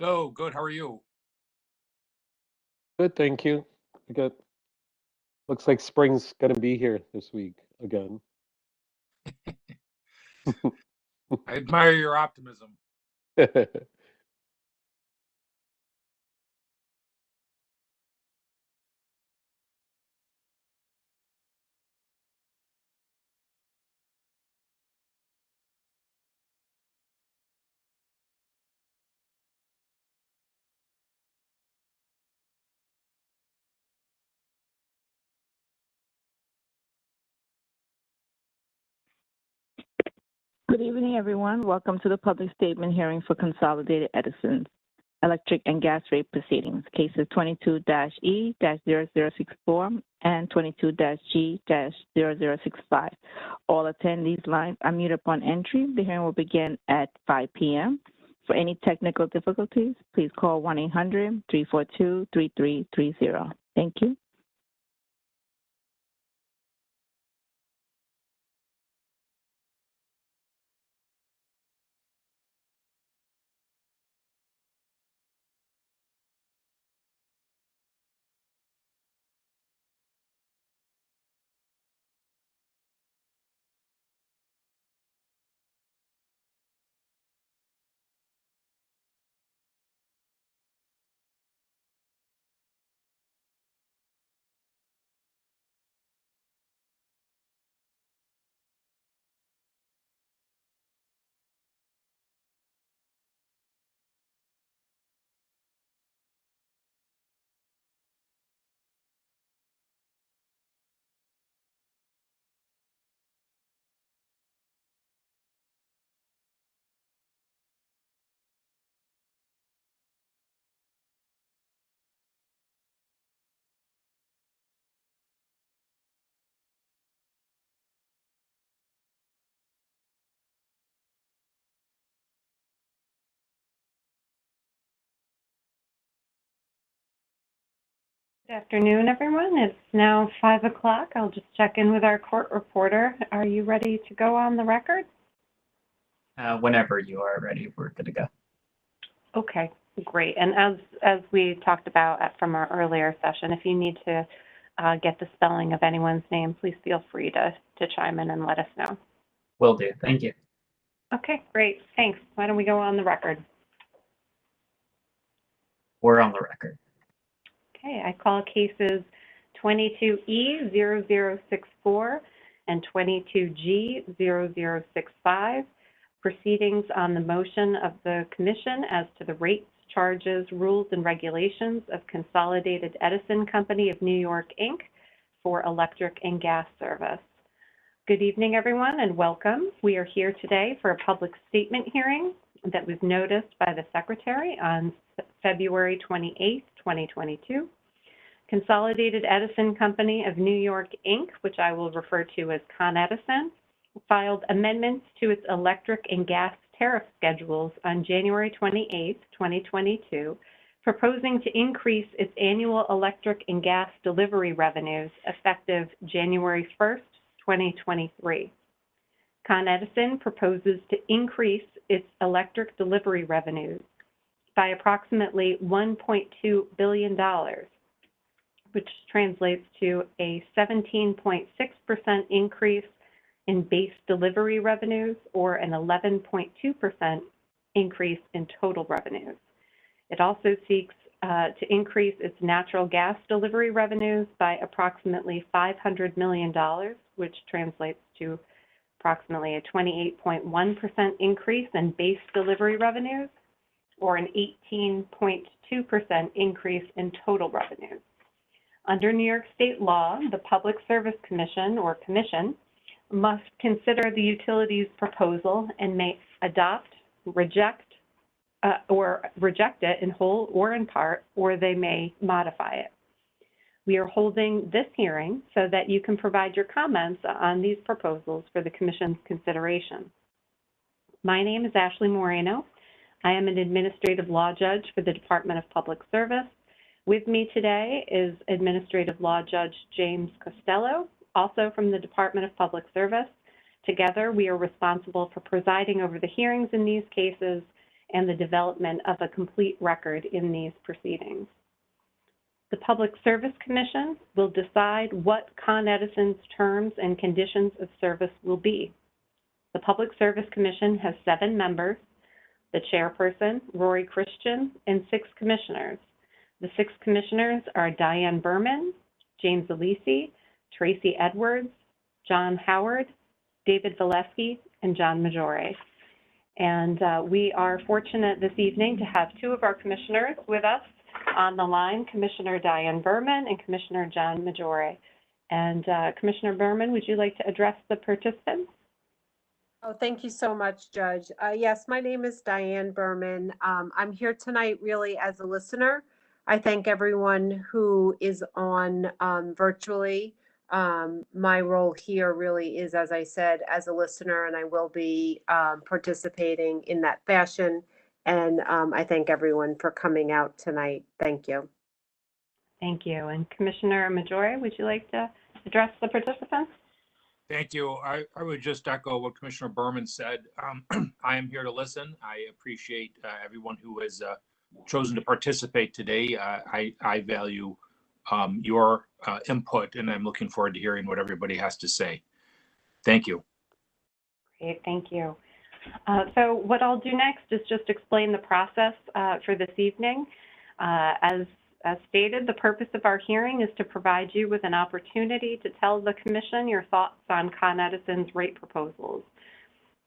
Hello, good. How are you? Good, thank you. I got looks like spring's gonna be here this week again. I admire your optimism. Good evening, everyone. Welcome to the public statement hearing for Consolidated Edison's electric and gas rate proceedings, cases 22-E-0064 and 22-G-0065. All attendees lines are muted upon entry. The hearing will begin at 5 p.m. For any technical difficulties, please call 1-800-342-3330. Thank you. Good afternoon, everyone. It's now 5 o'clock. I'll just check in with our court reporter. Are you ready to go on the record? Whenever you are ready, we're good to go. Okay, great. And as we talked about from our earlier session, if you need to get the spelling of anyone's name, please feel free to chime in and let us know. Will do. Thank you. Okay, great. Thanks. Why don't we go on the record? We're on the record. Okay, I call cases 22E0064 and 22G0065, proceedings on the motion of the Commission as to the rates, charges, rules, and regulations of Consolidated Edison Company of New York, Inc. for electric and gas service. Good evening, everyone, and welcome. We are here today for a public statement hearing that was noticed by the Secretary on February 28, 2022. Consolidated Edison Company of New York, Inc., which I will refer to as Con Edison, filed amendments to its electric and gas tariff schedules on January 28, 2022, proposing to increase its annual electric and gas delivery revenues effective January 1st, 2023. Con Edison proposes to increase its electric delivery revenues by approximately $1.2 billion, which translates to a 17.6% increase in base delivery revenues or an 11.2% increase in total revenues. It also seeks to increase its natural gas delivery revenues by approximately $500 million, which translates to approximately a 28.1% increase in base delivery revenues or an 18.2% increase in total revenues. Under New York State law, the Public Service Commission, or Commission, must consider the utility's proposal and may adopt, reject it in whole or in part, or they may modify it. We are holding this hearing so that you can provide your comments on these proposals for the Commission's consideration. My name is Ashley Moreno. I am an administrative law judge for the Department of Public Service. With me today is Administrative Law Judge James Costello, also from the Department of Public Service. Together, we are responsible for presiding over the hearings in these cases and the development of a complete record in these proceedings. The Public Service Commission will decide what Con Edison's terms and conditions of service will be. The Public Service Commission has 7 members, the chairperson, Rory Christian, and 6 commissioners. The 6 commissioners are Diane Berman, James Alisi, Tracy Edwards, John Howard, David Valesky, and John Maggiore. And we are fortunate this evening to have 2 of our commissioners with us on the line, Commissioner Diane Berman and Commissioner John Maggiore. And Commissioner Berman, would you like to address the participants? Oh, thank you so much, Judge. Yes, my name is Diane Berman. I'm here tonight really as a listener. I thank everyone who is on virtually. My role here really is, as I said, as a listener, and I will be participating in that fashion. And I thank everyone for coming out tonight. Thank you. Thank you. And Commissioner Maggiore, would you like to address the participants? Thank you. I would just echo what Commissioner Berman said. I am here to listen. I appreciate everyone who has chosen to participate today. I value your input, and I'm looking forward to hearing what everybody has to say. Thank you. Great, thank you. So what I'll do next is just explain the process for this evening. As stated, the purpose of our hearing is to provide you with an opportunity to tell the Commission your thoughts on Con Edison's rate proposals.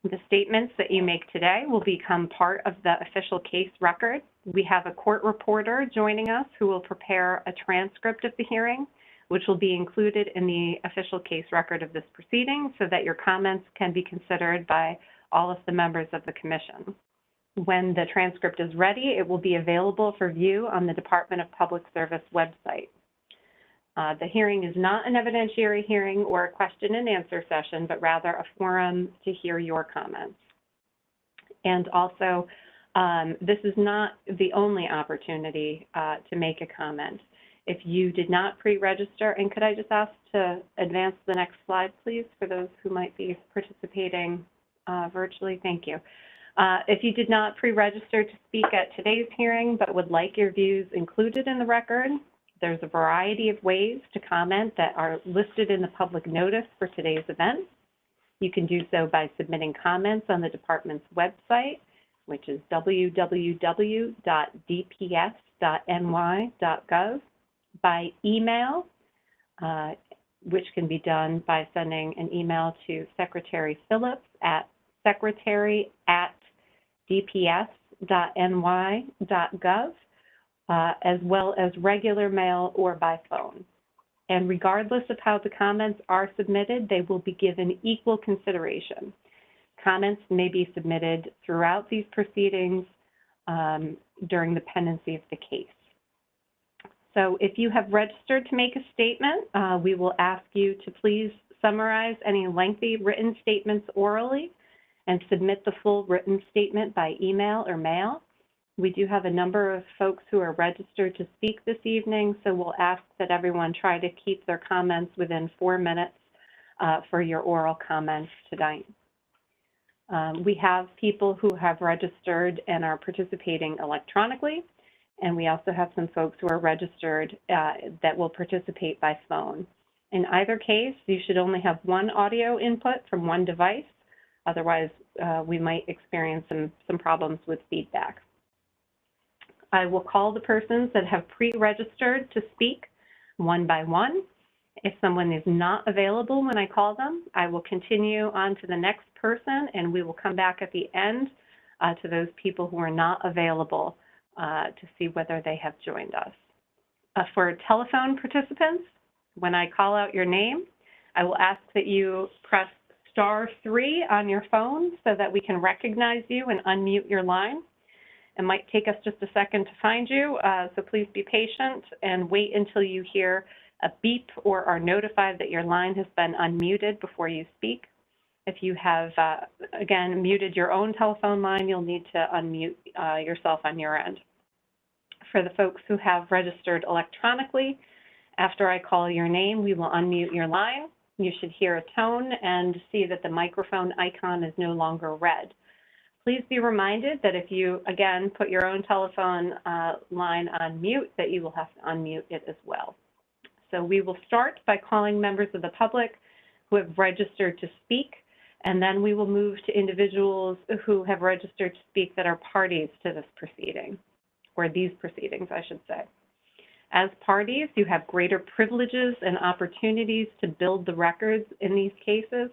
The statements that you make today will become part of the official case record. We have a court reporter joining us who will prepare a transcript of the hearing, which will be included in the official case record of this proceeding so that your comments can be considered by all of the members of the Commission. When the transcript is ready, it will be available for view on the Department of Public Service website. The hearing is not an evidentiary hearing or a question and answer session, but rather a forum to hear your comments. And also, this is not the only opportunity to make a comment. If you did not pre-register, and could I just ask to advance the next slide, please, for those who might be participating virtually? Thank you. If you did not pre-register to speak at today's hearing but would like your views included in the record, there's a variety of ways to comment that are listed in the public notice for today's event. You can do so by submitting comments on the department's website, which is www.dps.ny.gov, by email, which can be done by sending an email to Secretary Phillips at secretary@dps.ny.gov, as well as regular mail or by phone. And regardless of how the comments are submitted, they will be given equal consideration. Comments may be submitted throughout these proceedings during the pendency of the case. So if you have registered to make a statement, we will ask you to please summarize any lengthy written statements orally and submit the full written statement by email or mail. We do have a number of folks who are registered to speak this evening, so we'll ask that everyone try to keep their comments within 4 minutes for your oral comments tonight. We have people who have registered and are participating electronically, and we also have some folks who are registered that will participate by phone. In either case, you should only have one audio input from one device. Otherwise, we might experience some problems with feedback. I will call the persons that have pre-registered to speak one by one. If someone is not available when I call them, I will continue on to the next person, and we will come back at the end to those people who are not available to see whether they have joined us. For telephone participants, when I call out your name, I will ask that you press *3 on your phone so that we can recognize you and unmute your line. It might take us just a second to find you, so please be patient and wait until you hear a beep or are notified that your line has been unmuted before you speak. If you have, again, muted your own telephone line, you'll need to unmute yourself on your end. For the folks who have registered electronically, after I call your name, we will unmute your line. You should hear a tone and see that the microphone icon is no longer red. Please be reminded that if you, again, put your own telephone line on mute, that you will have to unmute it as well. So we will start by calling members of the public who have registered to speak, and then we will move to individuals who have registered to speak that are parties to this proceeding, or these proceedings, I should say. As parties, you have greater privileges and opportunities to build the records in these cases,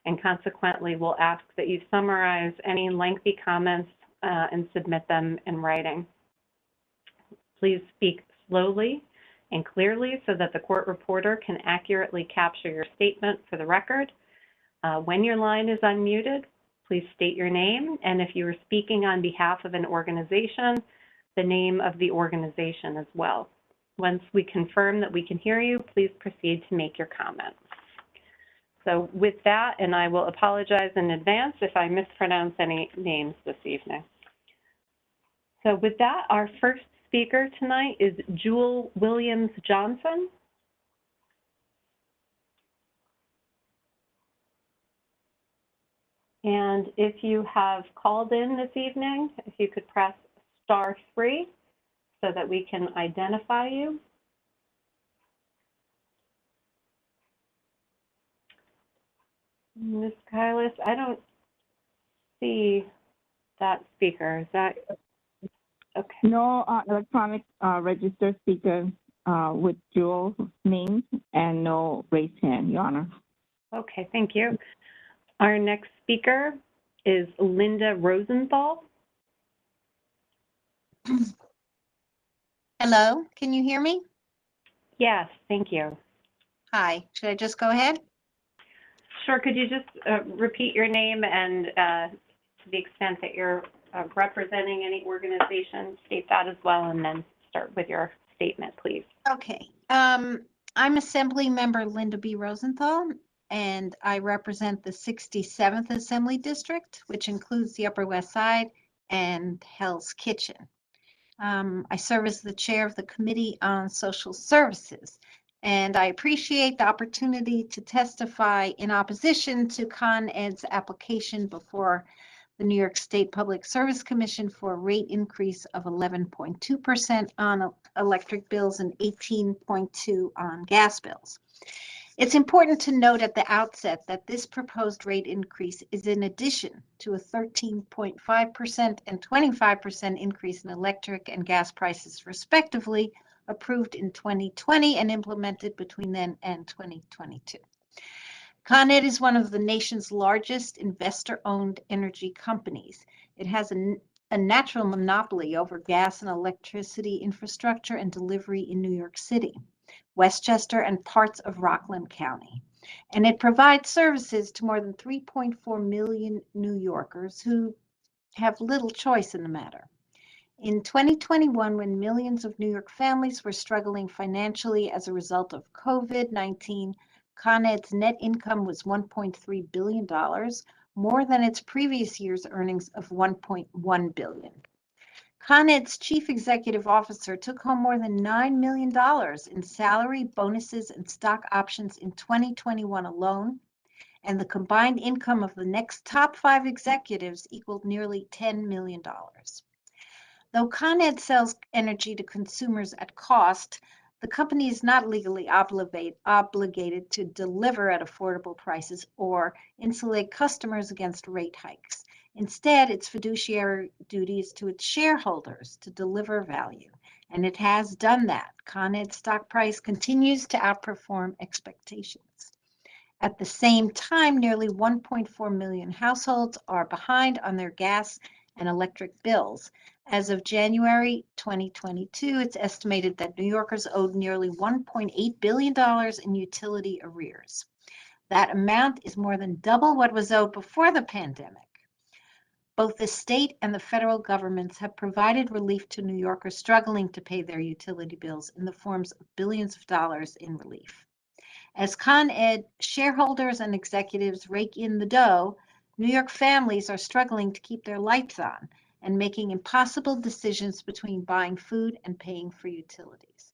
and consequently we'll ask that you summarize any lengthy comments and submit them in writing. Please speak slowly and clearly so that the court reporter can accurately capture your statement for the record. When your line is unmuted, please state your name, and if you are speaking on behalf of an organization, the name of the organization as well. Once we confirm that we can hear you, please proceed to make your comment. So with that, and I will apologize in advance if I mispronounce any names this evening. So with that, our first speaker tonight is Jewel Williams Johnson. And if you have called in this evening, if you could press *3 so that we can identify you. Ms. Kailis, I don't see that speaker. Is that okay? No electronic registered speaker with Jewel's name and no raised hand, Your Honor. Okay, thank you. Our next speaker is Linda Rosenthal. Hello, can you hear me? Yes, thank you. Hi, should I just go ahead? Sure, could you just repeat your name and to the extent that you're representing any organization, state that as well, and then start with your statement, please. Okay, I'm Assembly Member Linda B. Rosenthal, and I represent the 67th Assembly District, which includes the Upper West Side and Hell's Kitchen. I serve as the chair of the Committee on Social Services, and I appreciate the opportunity to testify in opposition to Con Ed's application before the New York State Public Service Commission for a rate increase of 11.2% on electric bills and 18.2% on gas bills. It's important to note at the outset that this proposed rate increase is in addition to a 13.5% and 25% increase in electric and gas prices, respectively, approved in 2020 and implemented between then and 2022. Con Ed is one of the nation's largest investor-owned energy companies. It has a natural monopoly over gas and electricity infrastructure and delivery in New York City, Westchester, and parts of Rockland County. And it provides services to more than 3.4 million New Yorkers who have little choice in the matter. In 2021, when millions of New York families were struggling financially as a result of COVID-19, Con Ed's net income was $1.3 billion, more than its previous year's earnings of $1.1 billion. Con Ed's chief executive officer took home more than $9 million in salary, bonuses, and stock options in 2021 alone, and the combined income of the next top 5 executives equaled nearly $10 million. Though Con Ed sells energy to consumers at cost, the company is not legally obligated to deliver at affordable prices or insulate customers against rate hikes. Instead, its fiduciary duty is to its shareholders to deliver value, and it has done that. Con Ed's stock price continues to outperform expectations. At the same time, nearly 1.4 million households are behind on their gas and electric bills. As of January 2022, it's estimated that New Yorkers owed nearly $1.8 billion in utility arrears. That amount is more than double what was owed before the pandemic. Both the state and the federal governments have provided relief to New Yorkers struggling to pay their utility bills in the forms of billions of dollars in relief. As Con Ed shareholders and executives rake in the dough, New York families are struggling to keep their lights on and making impossible decisions between buying food and paying for utilities.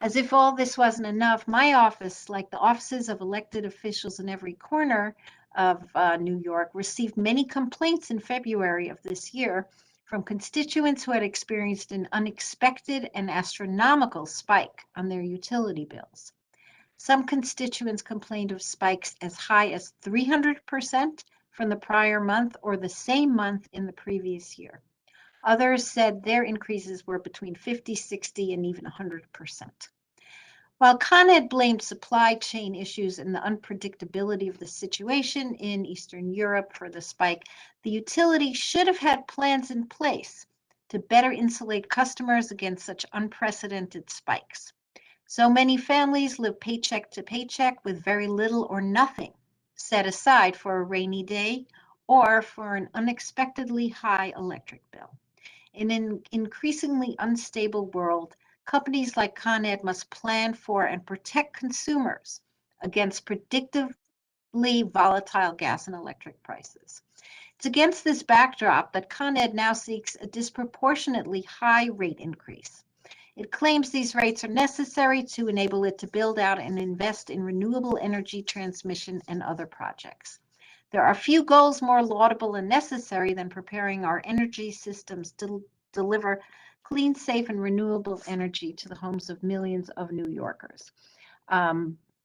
As if all this wasn't enough, my office, like the offices of elected officials in every corner of New York received many complaints in February of this year from constituents who had experienced an unexpected and astronomical spike on their utility bills. Some constituents complained of spikes as high as 300% from the prior month or the same month in the previous year. Others said their increases were between 50, 60, and even 100%. While Con Ed blamed supply chain issues and the unpredictability of the situation in Eastern Europe for the spike, the utility should have had plans in place to better insulate customers against such unprecedented spikes. So many families live paycheck to paycheck with very little or nothing set aside for a rainy day or for an unexpectedly high electric bill. In an increasingly unstable world, companies like Con Ed must plan for and protect consumers against predictably volatile gas and electric prices. It's against this backdrop that Con Ed now seeks a disproportionately high rate increase. It claims these rates are necessary to enable it to build out and invest in renewable energy transmission and other projects. There are few goals more laudable and necessary than preparing our energy systems to deliver clean, safe, and renewable energy to the homes of millions of New Yorkers.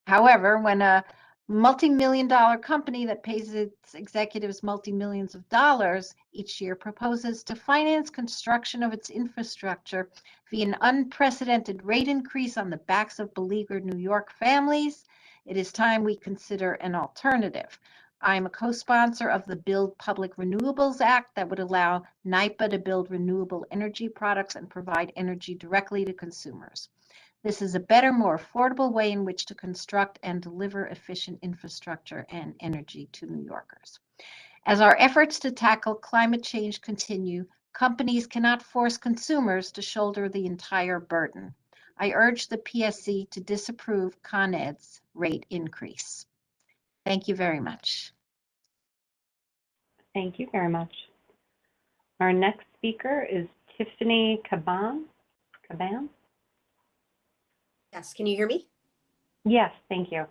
However, when a multi-million-dollar company that pays its executives multi-millions of dollars each year proposes to finance construction of its infrastructure via an unprecedented rate increase on the backs of beleaguered New York families, it is time we consider an alternative. I'm a co-sponsor of the Build Public Renewables Act that would allow NYPA to build renewable energy products and provide energy directly to consumers. This is a better, more affordable way in which to construct and deliver efficient infrastructure and energy to New Yorkers. As our efforts to tackle climate change continue, companies cannot force consumers to shoulder the entire burden. I urge the PSC to disapprove Con Ed's rate increase. Thank you very much. Thank you very much. Our next speaker is Tiffany Caban. Yes, can you hear me? Yes, thank you.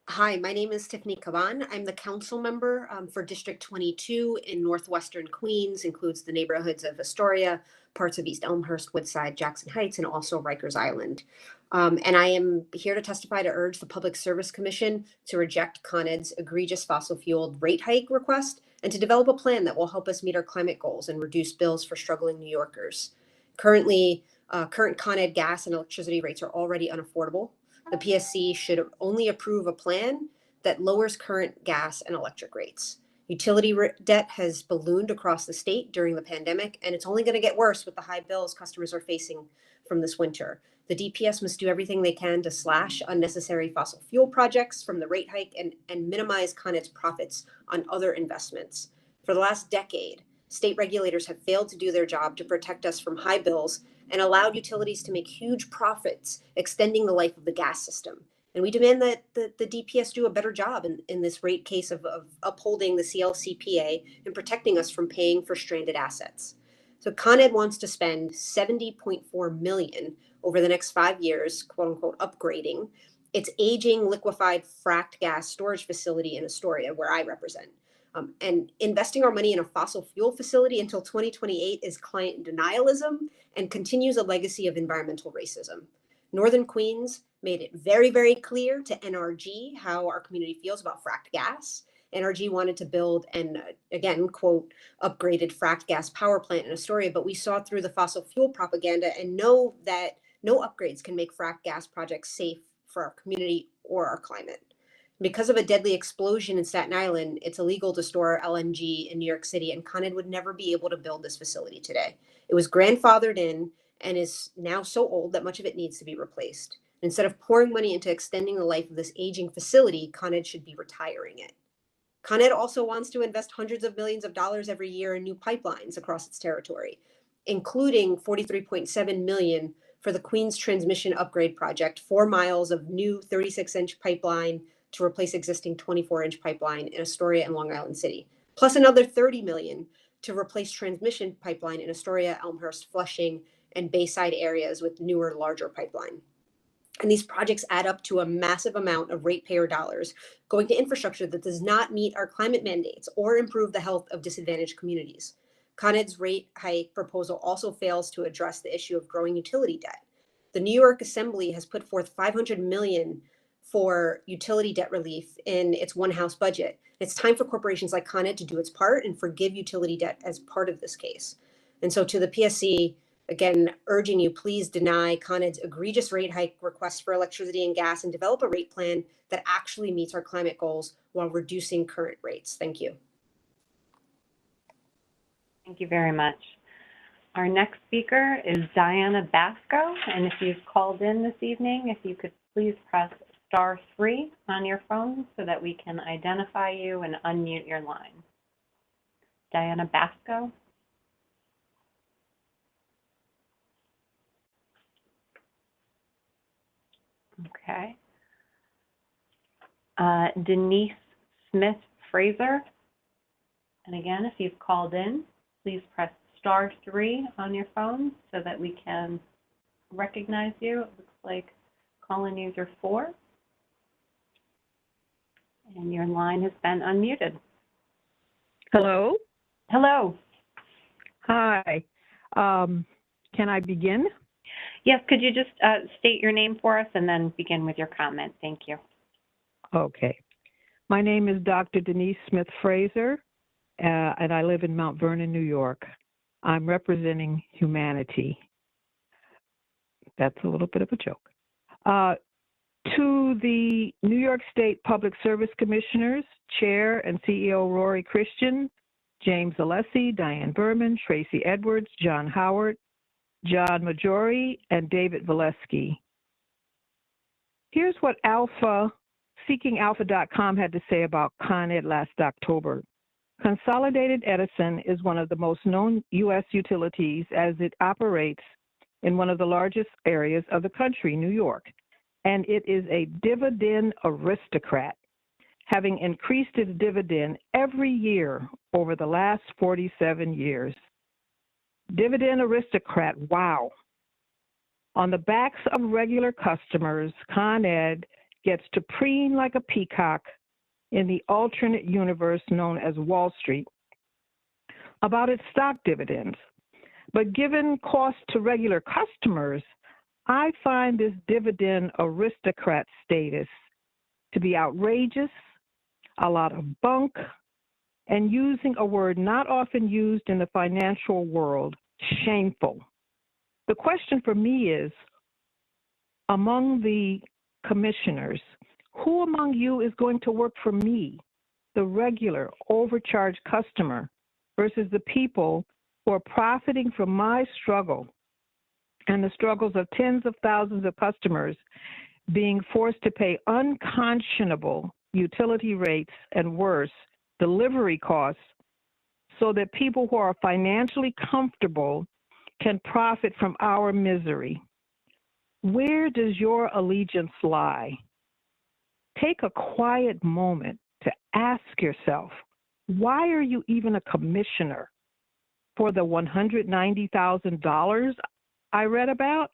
Hi, my name is Tiffany Caban. I'm the council member for District 22 in Northwestern Queens, includes the neighborhoods of Astoria, parts of East Elmhurst, Woodside, Jackson Heights, and also Rikers Island. And I am here to testify to urge the Public Service Commission to reject Con Ed's egregious fossil fueled rate hike request and to develop a plan that will help us meet our climate goals and reduce bills for struggling New Yorkers. Current Con Ed gas and electricity rates are already unaffordable. The PSC should only approve a plan that lowers current gas and electric rates. Utility debt has ballooned across the state during the pandemic, and it's only going to get worse with the high bills customers are facing from this winter. The DPS must do everything they can to slash unnecessary fossil fuel projects from the rate hike and minimize Con Ed's profits on other investments. For the last decade, state regulators have failed to do their job to protect us from high bills and allowed utilities to make huge profits, extending the life of the gas system. And we demand that the DPS do a better job in this rate case of upholding the CLCPA and protecting us from paying for stranded assets. So Con Ed wants to spend $70.4 million over the next 5 years, quote unquote, upgrading its aging liquefied fracked gas storage facility in Astoria, where I represent. And investing our money in a fossil fuel facility until 2028 is client denialism and continues a legacy of environmental racism. Northern Queens made it very, very clear to NRG how our community feels about fracked gas. NRG wanted to build an, again, quote, upgraded fracked gas power plant in Astoria, but we saw through the fossil fuel propaganda and know that no upgrades can make fracked gas projects safe for our community or our climate. Because of a deadly explosion in Staten Island, it's illegal to store LNG in New York City, and Con Ed would never be able to build this facility today. It was grandfathered in and is now so old that much of it needs to be replaced. Instead of pouring money into extending the life of this aging facility, Con Ed should be retiring it. Con Ed also wants to invest hundreds of millions of dollars every year in new pipelines across its territory, including $43.7 million for the Queens Transmission Upgrade Project, 4 miles of new 36-inch pipeline to replace existing 24-inch pipeline in Astoria and Long Island City, plus another $30 million to replace transmission pipeline in Astoria, Elmhurst, Flushing, and Bayside areas with newer, larger pipeline. And these projects add up to a massive amount of ratepayer dollars going to infrastructure that does not meet our climate mandates or improve the health of disadvantaged communities. Con Ed's rate hike proposal also fails to address the issue of growing utility debt. The New York Assembly has put forth $500 million for utility debt relief in its one house budget. It's time for corporations like Con Ed to do its part and forgive utility debt as part of this case. And so to the PSC, again, urging you, please deny Con Ed's egregious rate hike requests for electricity and gas and develop a rate plan that actually meets our climate goals while reducing current rates. Thank you. Thank you very much. Our next speaker is Diana Basco, and if you've called in this evening, if you could please press *3 on your phone so that we can identify you and unmute your line. Diana Basco. Okay. Denise Smith Fraser. And again, if you've called in, please press *3 on your phone so that we can recognize you. It looks like call-in user 4. And your line has been unmuted. Hello? Hello. Hi. Can I begin? Yes, could you just state your name for us and then begin with your comment? Thank you. Okay. My name is Dr. Denise Smith Fraser, and I live in Mount Vernon, New York. I'm representing humanity. That's a little bit of a joke. To the New York State Public Service Commissioners, Chair and CEO Rory Christian, James Alessi, Diane Berman, Tracy Edwards, John Howard, John Majori, and David Valesky. Here's what SeekingAlpha.com had to say about Con Ed last October. Consolidated Edison is one of the most known U.S. utilities as it operates in one of the largest areas of the country, New York, and it is a dividend aristocrat, having increased its dividend every year over the last 47 years. Dividend aristocrat, wow. On the backs of regular customers, Con Ed gets to preen like a peacock in the alternate universe known as Wall Street about its stock dividends. But given cost to regular customers, I find this dividend aristocrat status to be outrageous, a lot of bunk, and using a word not often used in the financial world, shameful. The question for me is, among the commissioners, who among you is going to work for me, the regular overcharged customer, versus the people who are profiting from my struggle and the struggles of tens of thousands of customers being forced to pay unconscionable utility rates and worse, delivery costs, so that people who are financially comfortable can profit from our misery? Where does your allegiance lie? Take a quiet moment to ask yourself, why are you even a commissioner? For the $190,000 I read about?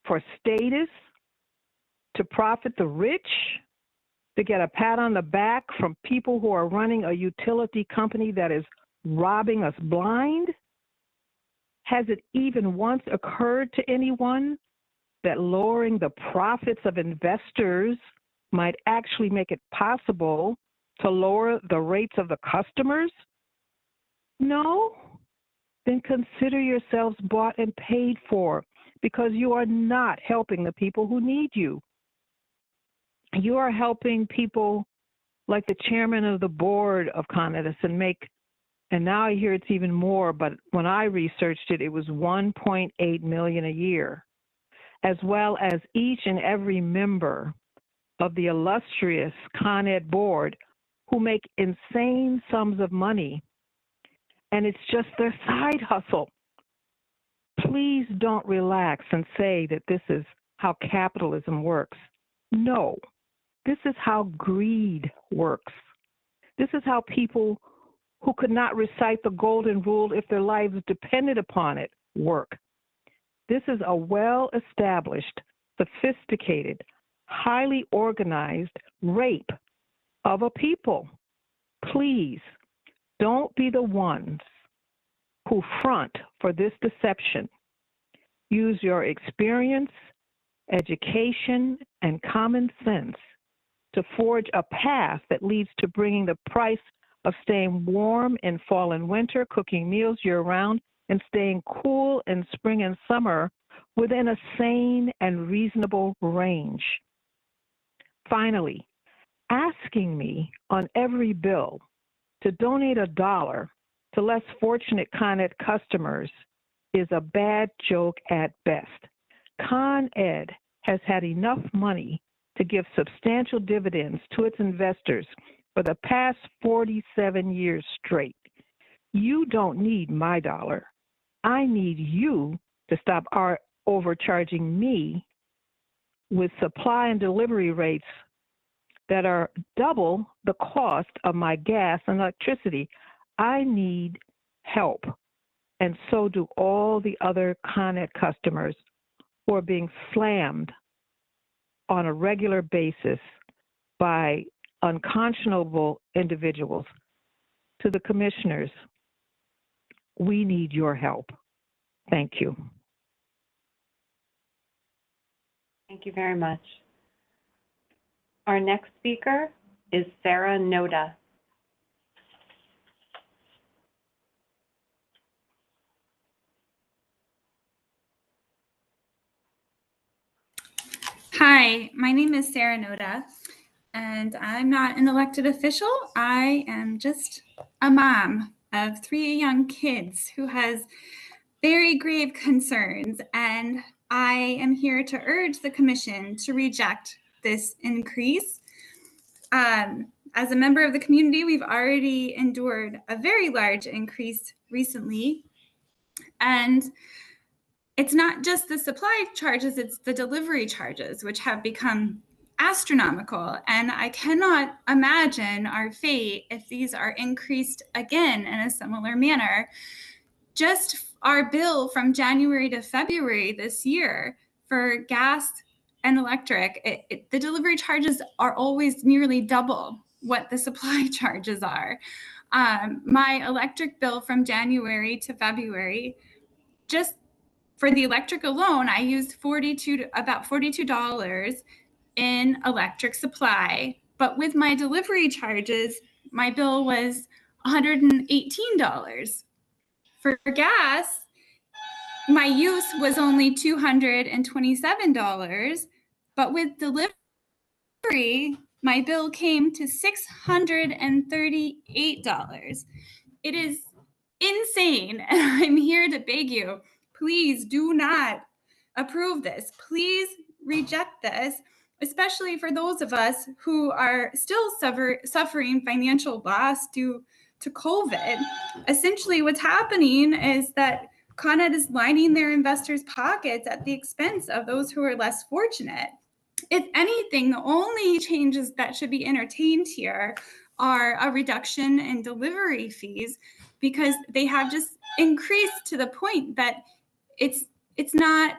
For status? To profit the rich? To get a pat on the back from people who are running a utility company that is robbing us blind? Has it even once occurred to anyone that lowering the profits of investors might actually make it possible to lower the rates of the customers? No? Then consider yourselves bought and paid for, because you are not helping the people who need you. You are helping people like the chairman of the board of Con Edison make, and now I hear it's even more, but when I researched it, it was $1.8 million a year, as well as each and every member of the illustrious Con Ed board who make insane sums of money, and it's just their side hustle. Please don't relax and say that this is how capitalism works. No, this is how greed works. This is how people who could not recite the golden rule if their lives depended upon it work. This is a well-established sophisticated, highly organized rape of a people. Please don't be the ones who front for this deception. Use your experience, education, and common sense to forge a path that leads to bringing the price of staying warm in fall and winter, cooking meals year-round, and staying cool in spring and summer within a sane and reasonable range. Finally, asking me on every bill to donate $1 to less fortunate Con Ed customers is a bad joke at best. Con Ed has had enough money to give substantial dividends to its investors for the past 47 years straight. You don't need my dollar. I need you to stop overcharging me with supply and delivery rates that are double the cost of my gas and electricity. I need help, and so do all the other Con Ed customers who are being slammed on a regular basis by unconscionable individuals. To the commissioners, we need your help. Thank you. Thank you very much. Our next speaker is Sarah Noda. Hi, my name is Sarah Noda, and I'm not an elected official. I am just a mom of 3 young kids who has very grave concerns, and I am here to urge the commission to reject this increase. As a member of the community, we've already endured a very large increase recently, and it's not just the supply charges, it's the delivery charges, which have become astronomical. And I cannot imagine our fate if these are increased again in a similar manner. Just our bill from January to February this year for gas and electric, the delivery charges are always nearly double what the supply charges are. My electric bill from January to February, just for the electric alone, I used about $42 in electric supply. But with my delivery charges, my bill was $118. For gas, my use was only $227, but with delivery, my bill came to $638. It is insane, and I'm here to beg you, please do not approve this. Please reject this, especially for those of us who are still suffering financial loss due to COVID. Essentially, what's happening is that Con Ed is lining their investors' pockets at the expense of those who are less fortunate. If anything, the only changes that should be entertained here are a reduction in delivery fees, because they have just increased to the point that it's not,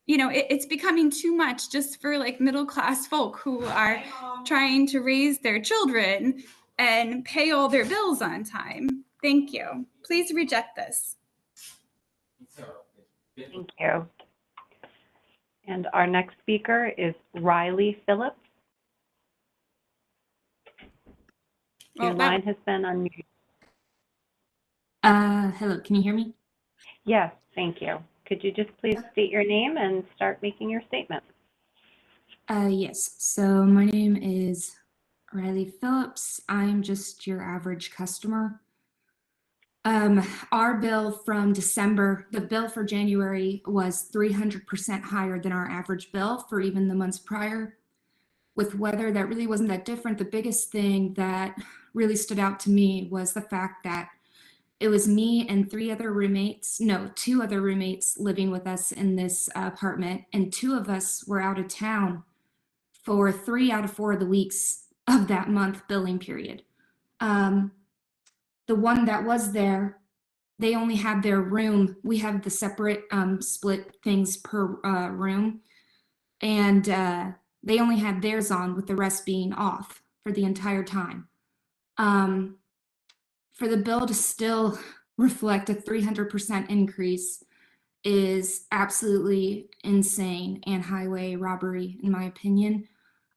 it's becoming too much just for like middle class folk who are trying to raise their children and pay all their bills on time. Thank you. Please reject this. Thank you. And our next speaker is Riley Phillips. Your line has been unmuted. Hello, can you hear me? Yes, thank you. Could you just please state your name and start making your statement? Yes, so my name is Riley Phillips. I'm just your average customer. Our bill from December, the bill for January was 300% higher than our average bill for even the months prior. With weather, that really wasn't that different. The biggest thing that really stood out to me was the fact that it was me and two other roommates living with us in this apartment, and 2 of us were out of town for 3 out of 4 of the weeks of that month billing period. The one that was there, they only had their room. We have the separate split things per room. and they only had theirs on with the rest being off for the entire time. For the bill to still reflect a 300% increase is absolutely insane and highway robbery, in my opinion.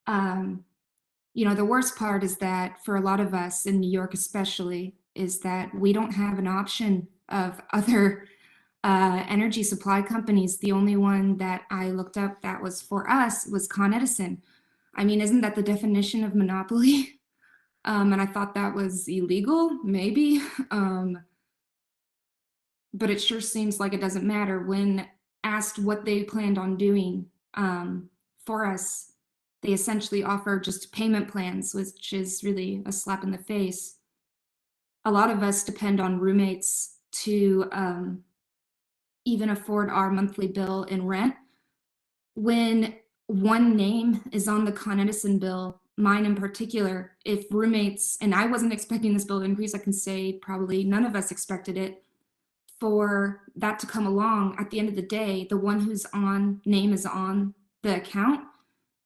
The worst part is that for a lot of us in New York especially, is that we don't have an option of other energy supply companies. The only one that I looked up that was for us was Con Edison. I mean, isn't that the definition of monopoly? And I thought that was illegal, maybe. But it sure seems like it doesn't matter. When asked what they planned on doing for us, they essentially offer just payment plans, which is really a slap in the face. A lot of us depend on roommates to even afford our monthly bill in rent. When one name is on the Con Edison bill, mine in particular, if roommates, and I wasn't expecting this bill to increase, I can say probably none of us expected it, for that to come along, at the end of the day, the one whose name is on the account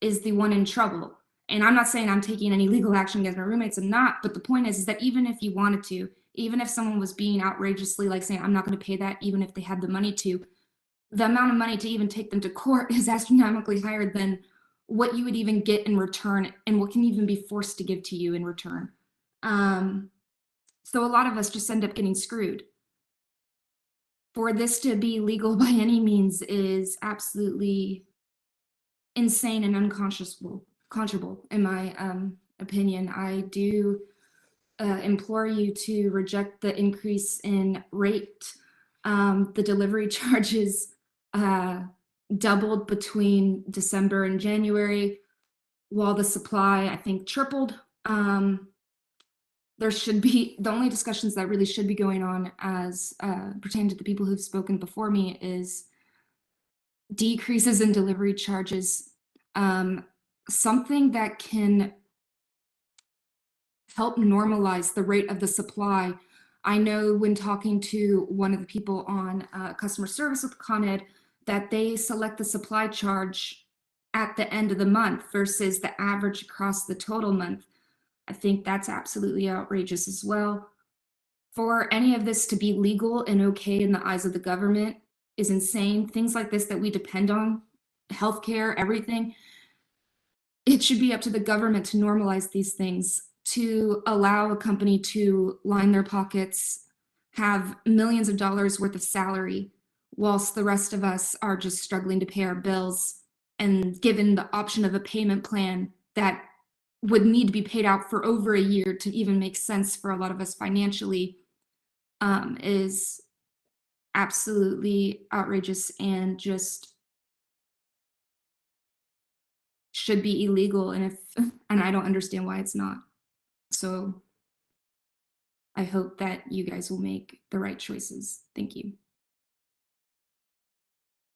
is the one in trouble. And I'm not saying I'm taking any legal action against my roommates, I'm not, but the point is that even if you wanted to, even if someone was being outrageously like saying, I'm not going to pay that, even if they had the money to, the amount of money to even take them to court is astronomically higher than what you would even get in return and what can even be forced to give to you in return. So a lot of us just end up getting screwed. For this to be legal by any means is absolutely insane and unconscionable, in my opinion. I do implore you to reject the increase in rate. The delivery charges doubled between December and January, while the supply, I think, tripled. There should be, the only discussions that really should be going on as pertain to the people who've spoken before me is decreases in delivery charges, something that can help normalize the rate of the supply. I know when talking to one of the people on customer service with Con Ed that they select the supply charge at the end of the month versus the average across the total month. I think that's absolutely outrageous as well. For any of this to be legal and okay in the eyes of the government is insane. Things like this that we depend on, healthcare, everything, it should be up to the government to normalize these things, to allow a company to line their pockets, have millions of dollars worth of salary, whilst the rest of us are just struggling to pay our bills, and given the option of a payment plan that would need to be paid out for over a year to even make sense for a lot of us financially, is absolutely outrageous and just should be illegal. And I don't understand why it's not. So I hope that you guys will make the right choices. Thank you.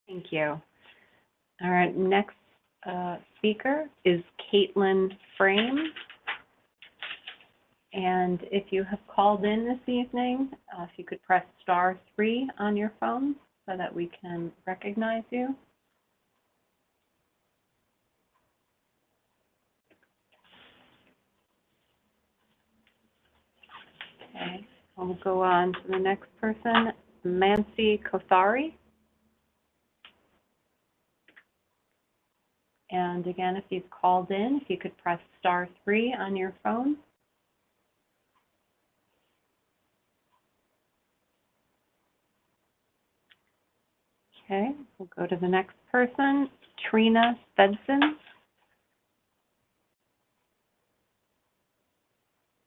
Thank you. All right, next speaker is Caitlin Frame. And if you have called in this evening, if you could press *3 on your phone so that we can recognize you. Okay, we'll go on to the next person, Mansi Kothari. And again, if you've called in, if you could press *3 on your phone. Okay, we'll go to the next person, Trina Stedson.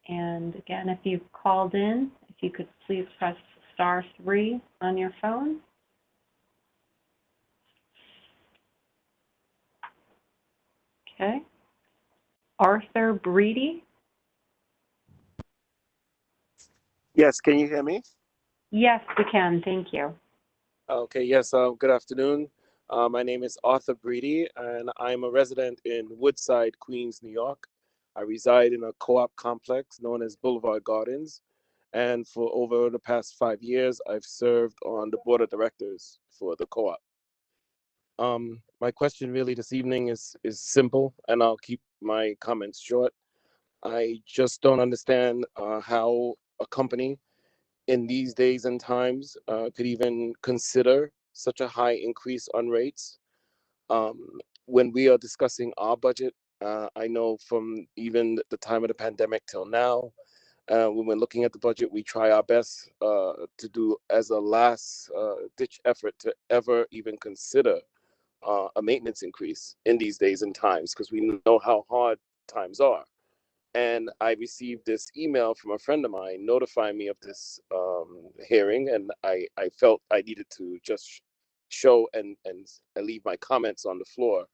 And again, if you've called in, if you could please press *3 on your phone. Okay. Arthur Breedy. Yes, can you hear me? Yes, we can. Thank you. Okay, yes, good afternoon. My name is Arthur Breedy, and I'm a resident in Woodside, Queens, New York. I reside in a co-op complex known as Boulevard Gardens, and for over the past 5 years, I've served on the board of directors for the co-op. My question really this evening is simple, and I'll keep my comments short. I just don't understand how a company in these days and times could even consider such a high increase on rates. When we are discussing our budget, I know from even the time of the pandemic till now, when we're looking at the budget, we try our best to do as a last ditch effort to ever even consider a maintenance increase in these days and times, because we know how hard times are. And I received this email from a friend of mine notifying me of this hearing, and I felt I needed to just show and leave my comments on the floor.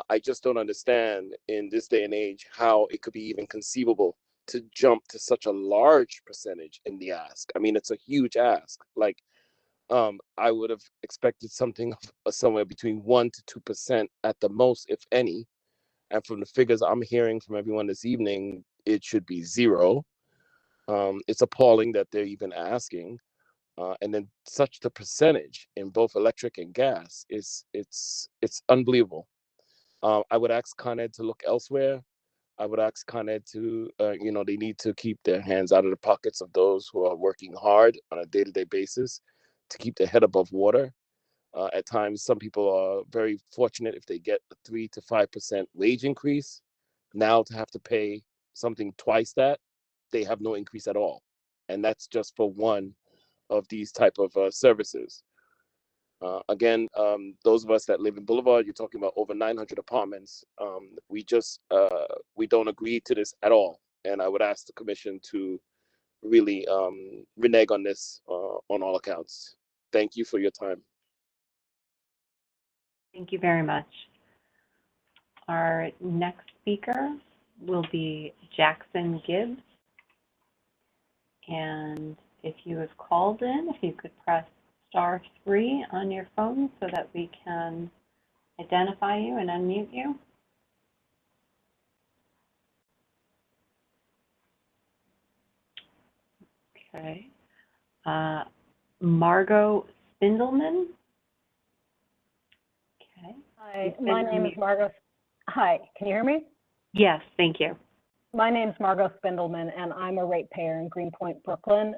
I just don't understand in this day and age how it could be even conceivable to jump to such a large percentage in the ask. I mean, it's a huge ask. Like, I would have expected something somewhere between 1 to 2% at the most, if any. And from the figures I'm hearing from everyone this evening, it should be 0. It's appalling that they're even asking. And then such the percentage in both electric and gas it's unbelievable. I would ask Con Ed to look elsewhere. I would ask Con Ed to, they need to keep their hands out of the pockets of those who are working hard on a day-to-day basis to keep their head above water. At times, some people are very fortunate if they get a 3 to 5% wage increase. Now to have to pay something twice that, they have no increase at all. And that's just for one of these type of services. Again, those of us that live in Boulevard, you're talking about over 900 apartments. We don't agree to this at all. And I would ask the commission to really renege on this on all accounts. Thank you for your time. Thank you very much. Our next speaker will be Jackson Gibbs. And if you have called in, if you could press *3 on your phone so that we can identify you and unmute you. Okay. Margot Spindleman. Okay. Hi, my name is Margot. Hi, can you hear me? Yes, thank you. My name is Margot Spindleman, and I'm a ratepayer in Greenpoint, Brooklyn.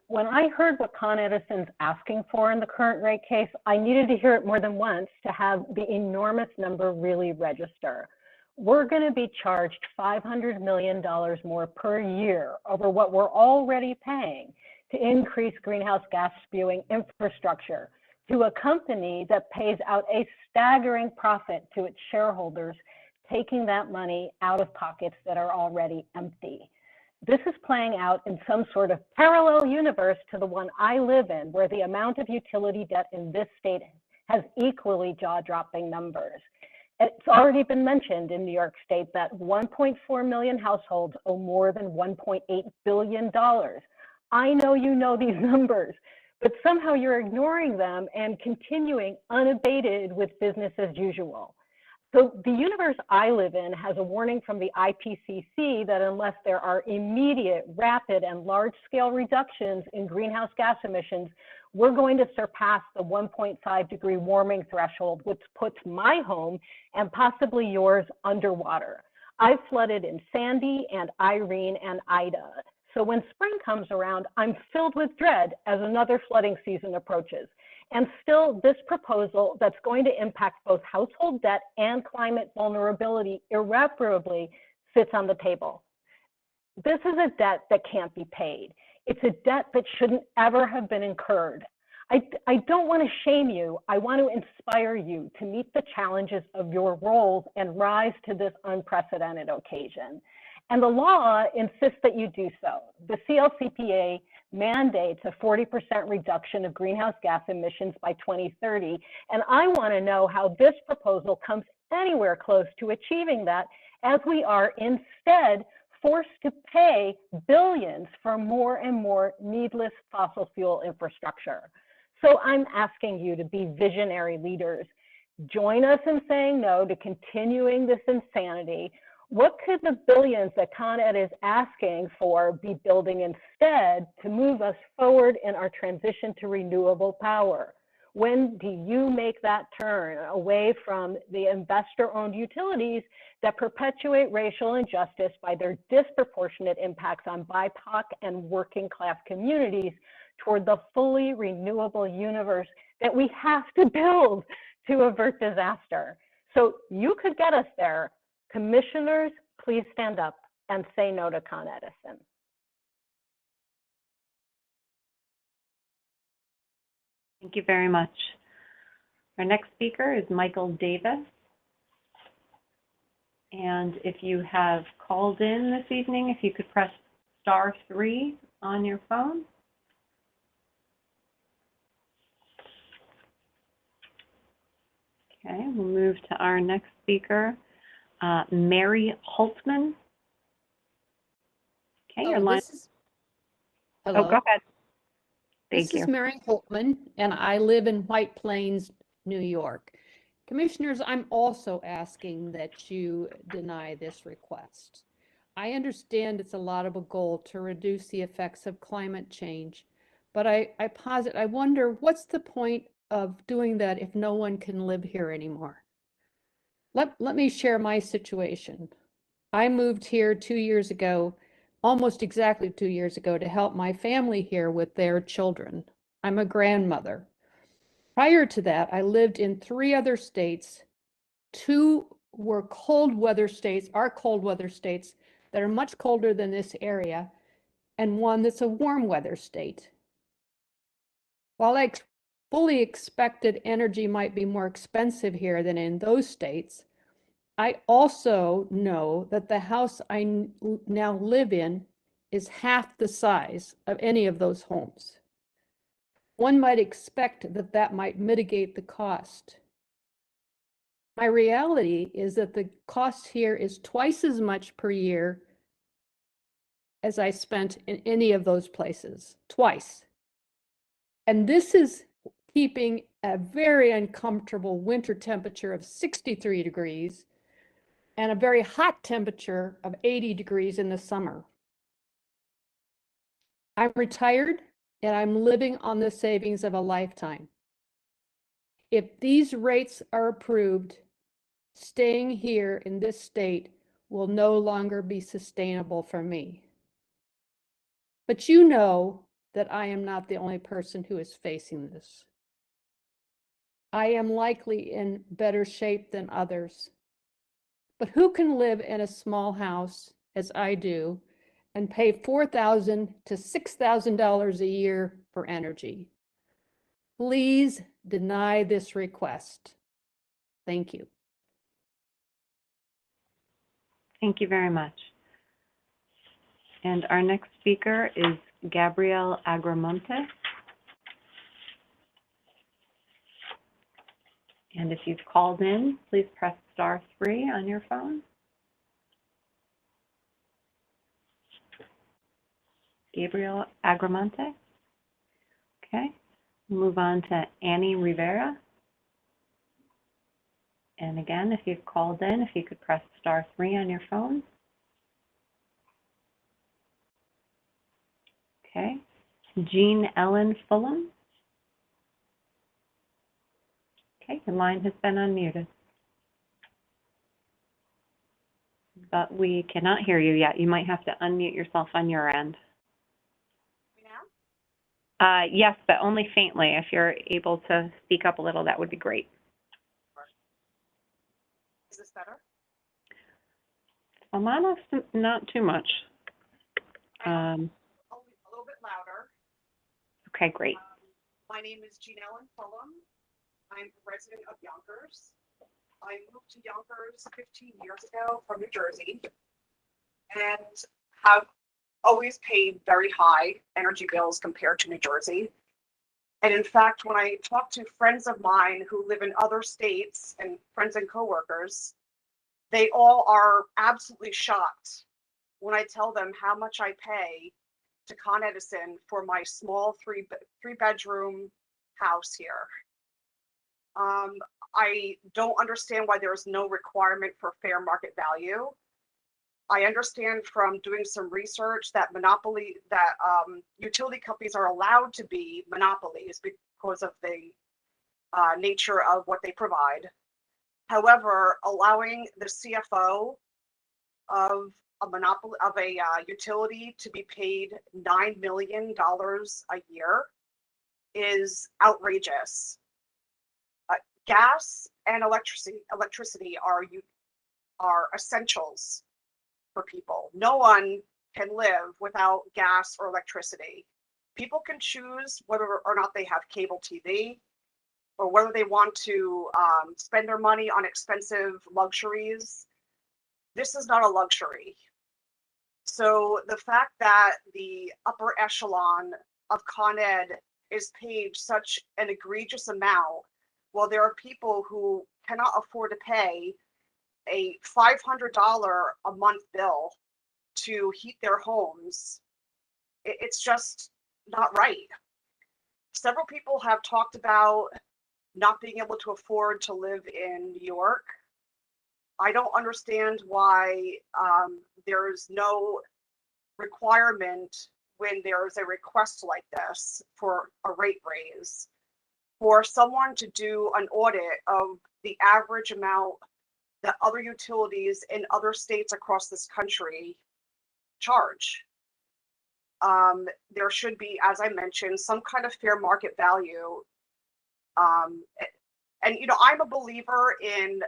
When I heard what Con Edison's asking for in the current rate case, I needed to hear it more than once to have the enormous number really register. We're going to be charged $500 million more per year over what we're already paying to increase greenhouse gas spewing infrastructure to a company that pays out a staggering profit to its shareholders, taking that money out of pockets that are already empty. This is playing out in some sort of parallel universe to the one I live in, where the amount of utility debt in this state has equally jaw-dropping numbers. It's already been mentioned in New York State that 1.4 million households owe more than $1.8 billion. I know you know these numbers, but somehow you're ignoring them and continuing unabated with business as usual. So the universe I live in has a warning from the IPCC that unless there are immediate, rapid, and large-scale reductions in greenhouse gas emissions, we're going to surpass the 1.5 degree warming threshold, which puts my home and possibly yours underwater. I've flooded in Sandy and Irene and Ida. So when spring comes around, I'm filled with dread as another flooding season approaches. And still, this proposal that's going to impact both household debt and climate vulnerability irreparably sits on the table. This is a debt that can't be paid. It's a debt that shouldn't ever have been incurred. I don't want to shame you. I want to inspire you to meet the challenges of your roles and rise to this unprecedented occasion. And the law insists that you do so. The CLCPA mandates a 40% reduction of greenhouse gas emissions by 2030. And I want to know how this proposal comes anywhere close to achieving that, as we are instead forced to pay billions for more and more needless fossil fuel infrastructure. So I'm asking you to be visionary leaders. Join us in saying no to continuing this insanity. What could the billions that Con Ed is asking for be building instead to move us forward in our transition to renewable power? When do you make that turn away from the investor-owned utilities that perpetuate racial injustice by their disproportionate impacts on BIPOC and working class communities toward the fully renewable universe that we have to build to avert disaster? So you could get us there. Commissioners, please stand up and say no to Con Edison. Thank you very much. Our next speaker is Michael Davis. And if you have called in this evening, if you could press *3 on your phone. Okay, we'll move to our next speaker, Mary Holtmann. Okay, your line. Hello. Oh, go ahead. Thank This you. is Mary Holtmann, and I live in White Plains, New York. Commissioners, I'm also asking that you deny this request. I understand it's a laudable goal to reduce the effects of climate change, but I wonder what's the point of doing that if no one can live here anymore? Let me share my situation. I moved here 2 years ago, almost exactly 2 years ago, to help my family here with their children. I'm a grandmother. Prior to that, I lived in 3 other states. 2 were cold weather states, are cold weather states that are much colder than this area, and 1 that's a warm weather state. While I fully expected energy might be more expensive here than in those states, I also know that the house I now live in is half the size of any of those homes. One might expect that that might mitigate the cost. My reality is that the cost here is twice as much per year as I spent in any of those places, twice. And this is keeping a very uncomfortable winter temperature of 63 degrees and a very hot temperature of 80 degrees in the summer. I'm retired and I'm living on the savings of a lifetime. If these rates are approved, staying here in this state will no longer be sustainable for me. But you know that I am not the only person who is facing this. I am likely in better shape than others. But who can live in a small house, as I do, and pay $4,000 to $6,000 a year for energy? Please deny this request. Thank you. Thank you very much. And our next speaker is Gabrielle Agramonte. And if you've called in, please press *3 on your phone. Gabrielle Agramonte. Okay, we'll move on to Annie Rivera. And again, if you've called in, if you could press *3 on your phone. Okay, Jean Ellen Fulham. Okay, your line has been unmuted. But we cannot hear you yet. You might have to unmute yourself on your end. Yes, but only faintly. If you're able to speak up a little, that would be great. Is this better? Not too much. A little bit louder. Okay, great. My name is Jean Ellen Fulham. I'm a resident of Yonkers. I moved to Yonkers 15 years ago from New Jersey and have always paid very high energy bills compared to New Jersey. And in fact, when I talk to friends of mine who live in other states and friends and coworkers, they all are absolutely shocked when I tell them how much I pay to Con Edison for my small three-bedroom house here. I don't understand why there is no requirement for fair market value. I understand from doing some research that utility companies are allowed to be monopolies because of the nature of what they provide. However, allowing the CFO of a utility to be paid $9 million a year is outrageous. Gas and electricity are essentials for people. No one can live without gas or electricity. People can choose whether or not they have cable TV, or whether they want to spend their money on expensive luxuries. This is not a luxury. So the fact that the upper echelon of Con Ed is paid such an egregious amount, while there are people who cannot afford to pay a $500 a month bill to heat their homes, it's just not right. Several people have talked about not being able to afford to live in New York. I don't understand why there's no requirement when there's a request like this for a rate raise, for someone to do an audit of the average amount that other utilities in other states across this country charge. There should be, as I mentioned, some kind of fair market value. And you know, I'm a believer in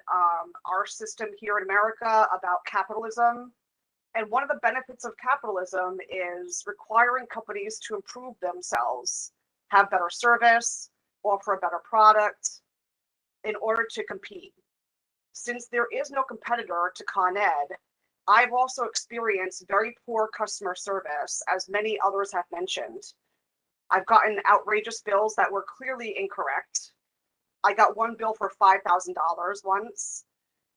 our system here in America about capitalism. And one of the benefits of capitalism is requiring companies to improve themselves, have better service, offer a better product in order to compete. Since there is no competitor to Con Ed, I've also experienced very poor customer service, as many others have mentioned. I've gotten outrageous bills that were clearly incorrect. I got one bill for $5,000 once,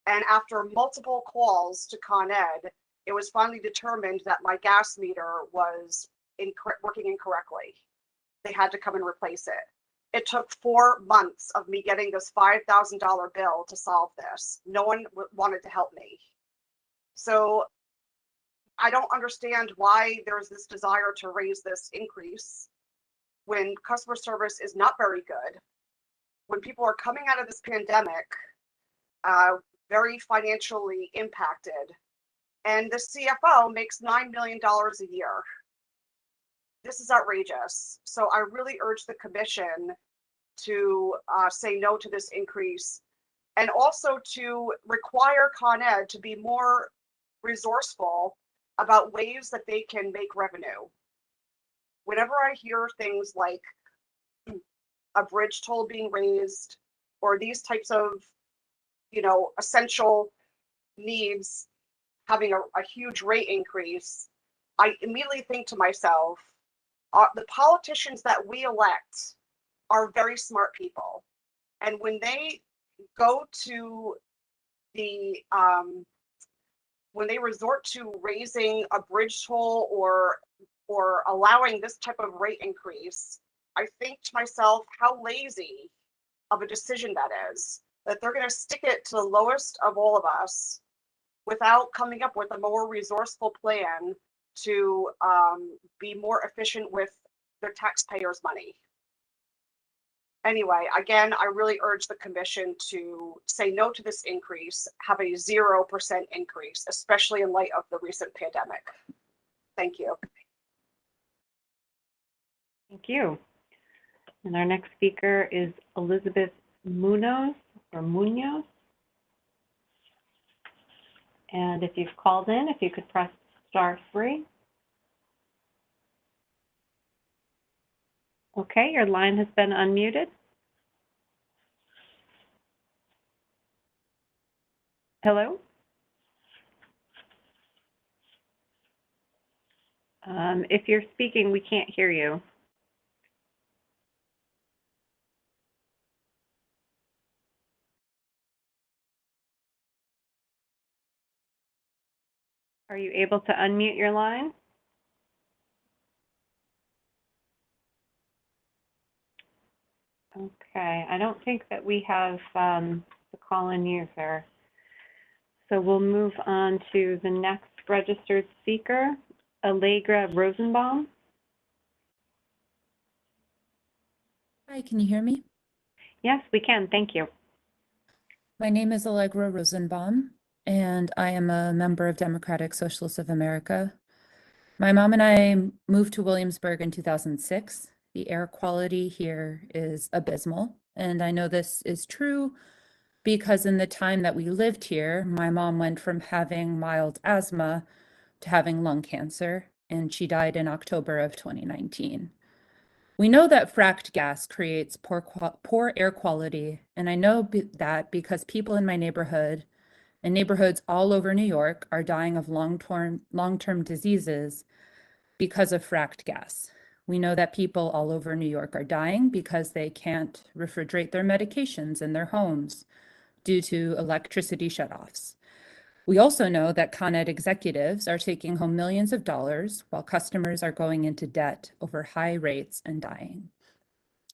and after multiple calls to Con Ed, it was finally determined that my gas meter was working incorrectly. They had to come and replace it. It took 4 months of me getting this $5,000 bill to solve this. No one wanted to help me. So I don't understand why there's this desire to raise this increase when customer service is not very good, when people are coming out of this pandemic very financially impacted, and the CFO makes $9 million a year. This is outrageous. So I really urge the commission to say no to this increase, and also to require Con Ed to be more resourceful about ways that they can make revenue. Whenever I hear things like a bridge toll being raised, or these types of, you know, essential needs having a huge rate increase, I immediately think to myself, the politicians that we elect are very smart people. And when they go to the, when they resort to raising a bridge toll or allowing this type of rate increase, I think to myself, how lazy of a decision that is, that they're going to stick it to the lowest of all of us without coming up with a more resourceful plan to be more efficient with their taxpayers' money. Anyway, again, I really urge the commission to say no to this increase, have a 0% increase, especially in light of the recent pandemic. Thank you. Thank you. And our next speaker is Elizabeth Munoz, or Munoz. And if you've called in, if you could press *3. Okay, your line has been unmuted. Hello? If you're speaking, we can't hear you. Are you able to unmute your line? Okay, I don't think that we have the call-in user. So we'll move on to the next registered speaker, Allegra Rosenbaum. Hi, can you hear me? Yes, we can. Thank you. My name is Allegra Rosenbaum, and I am a member of Democratic Socialists of America. My mom and I moved to Williamsburg in 2006. The air quality here is abysmal, and I know this is true because in the time that we lived here, my mom went from having mild asthma to having lung cancer, and she died in October of 2019. We know that fracked gas creates poor air quality, and I know that because people in my neighborhood and neighborhoods all over New York are dying of long-term diseases because of fracked gas. We know that people all over New York are dying because they can't refrigerate their medications in their homes due to electricity shutoffs. We also know that Con Ed executives are taking home millions of dollars while customers are going into debt over high rates and dying.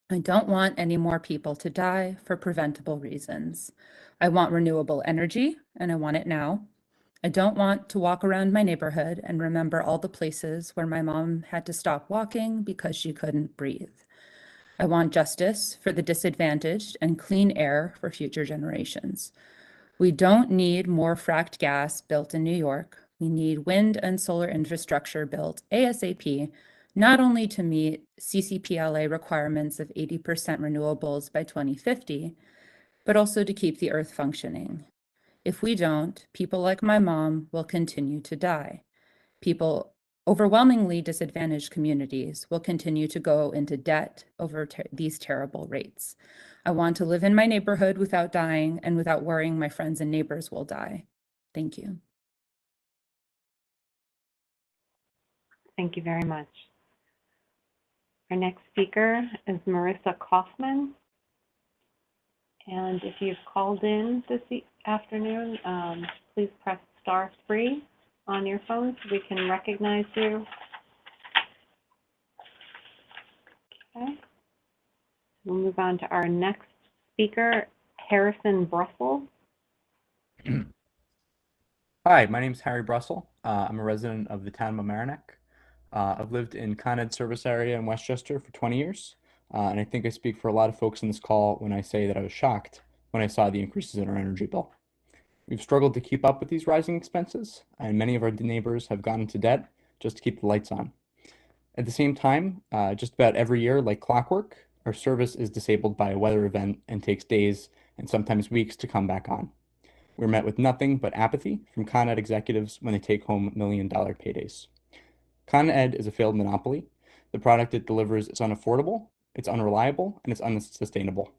I don't want any more people to die for preventable reasons. I want renewable energy, and I want it now. I don't want to walk around my neighborhood and remember all the places where my mom had to stop walking because she couldn't breathe. I want justice for the disadvantaged and clean air for future generations. We don't need more fracked gas built in New York. We need wind and solar infrastructure built ASAP, not only to meet CCPLA requirements of 80% renewables by 2050, but also to keep the Earth functioning. If we don't, people like my mom will continue to die. People, overwhelmingly disadvantaged communities, will continue to go into debt over these terrible rates. I want to live in my neighborhood without dying and without worrying my friends and neighbors will die. Thank you. Thank you very much. Our next speaker is Marissa Kaufman. And if you've called in this afternoon, please press *3 on your phone so we can recognize you. Okay. We'll move on to our next speaker, Harrison Brussell. Hi, my name is Harry Brussell. I'm a resident of the town of Mamaroneck. I've lived in Con Ed service area in Westchester for 20 years. And I think I speak for a lot of folks in this call when I say that I was shocked when I saw the increases in our energy bill. We've struggled to keep up with these rising expenses, and many of our neighbors have gone into debt just to keep the lights on. At the same time, just about every year, like clockwork, our service is disabled by a weather event and takes days and sometimes weeks to come back on. We're met with nothing but apathy from Con Ed executives when they take home million-dollar paydays. Con Ed is a failed monopoly. The product it delivers is unaffordable, it's unreliable, and it's unsustainable.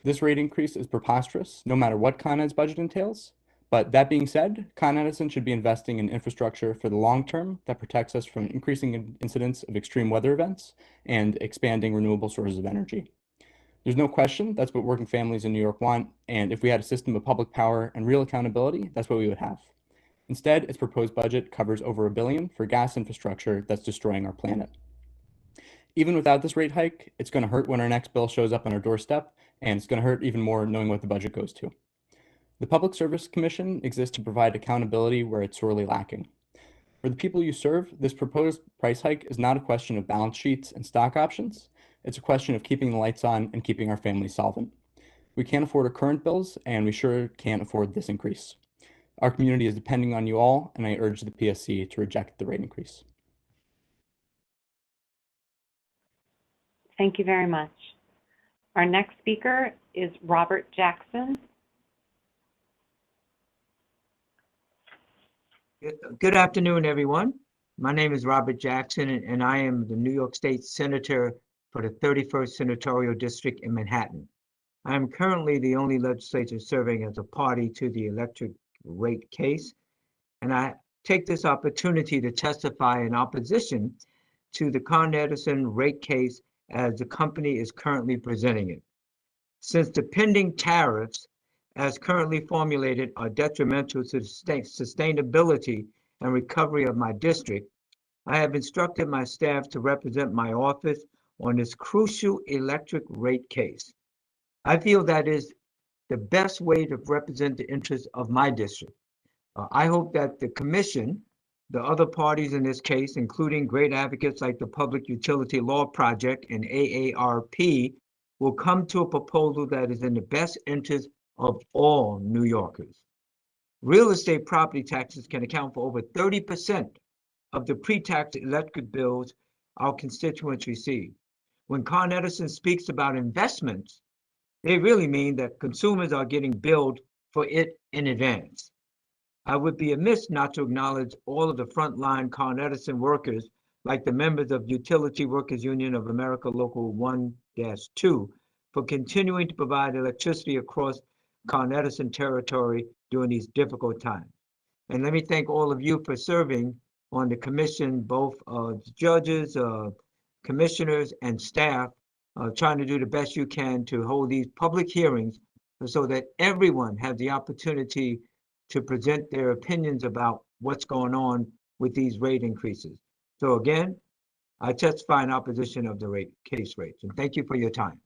This rate increase is preposterous, no matter what Con Ed's budget entails. But that being said, Con Edison should be investing in infrastructure for the long term that protects us from increasing incidents of extreme weather events and expanding renewable sources of energy. There's no question that's what working families in New York want, and if we had a system of public power and real accountability, that's what we would have. Instead, its proposed budget covers over $1 billion for gas infrastructure that's destroying our planet. Even without this rate hike, it's going to hurt when our next bill shows up on our doorstep, and it's going to hurt even more knowing what the budget goes to. The Public Service Commission exists to provide accountability where it's sorely lacking. For the people you serve, this proposed price hike is not a question of balance sheets and stock options. It's a question of keeping the lights on and keeping our families solvent. We can't afford our current bills, and we sure can't afford this increase. Our community is depending on you all, and I urge the PSC to reject the rate increase. Thank you very much. Our next speaker is Robert Jackson. Good afternoon, everyone. My name is Robert Jackson, and I am the New York State Senator for the 31st Senatorial District in Manhattan. I am currently the only legislator serving as a party to the electric rate case, and I take this opportunity to testify in opposition to the Con Edison rate case as the company is currently presenting it. Since the pending tariffs as currently formulated are detrimental to the sustainability and recovery of my district, I have instructed my staff to represent my office on this crucial electric rate case. I feel that is the best way to represent the interests of my district. I hope that the commission, the other parties in this case, including great advocates like the Public Utility Law Project and AARP, will come to a proposal that is in the best interest of all New Yorkers. Real estate property taxes can account for over 30% of the pre-tax electric bills our constituents receive. When Con Edison speaks about investments, they really mean that consumers are getting billed for it in advance. I would be amiss not to acknowledge all of the frontline Con Edison workers, like the members of Utility Workers Union of America Local 1-2, for continuing to provide electricity across Con Edison territory during these difficult times. And let me thank all of you for serving on the commission, both judges, commissioners, and staff, trying to do the best you can to hold these public hearings so that everyone has the opportunity to present their opinions about what's going on with these rate increases. So again, I testify in opposition of the case rates, and thank you for your time.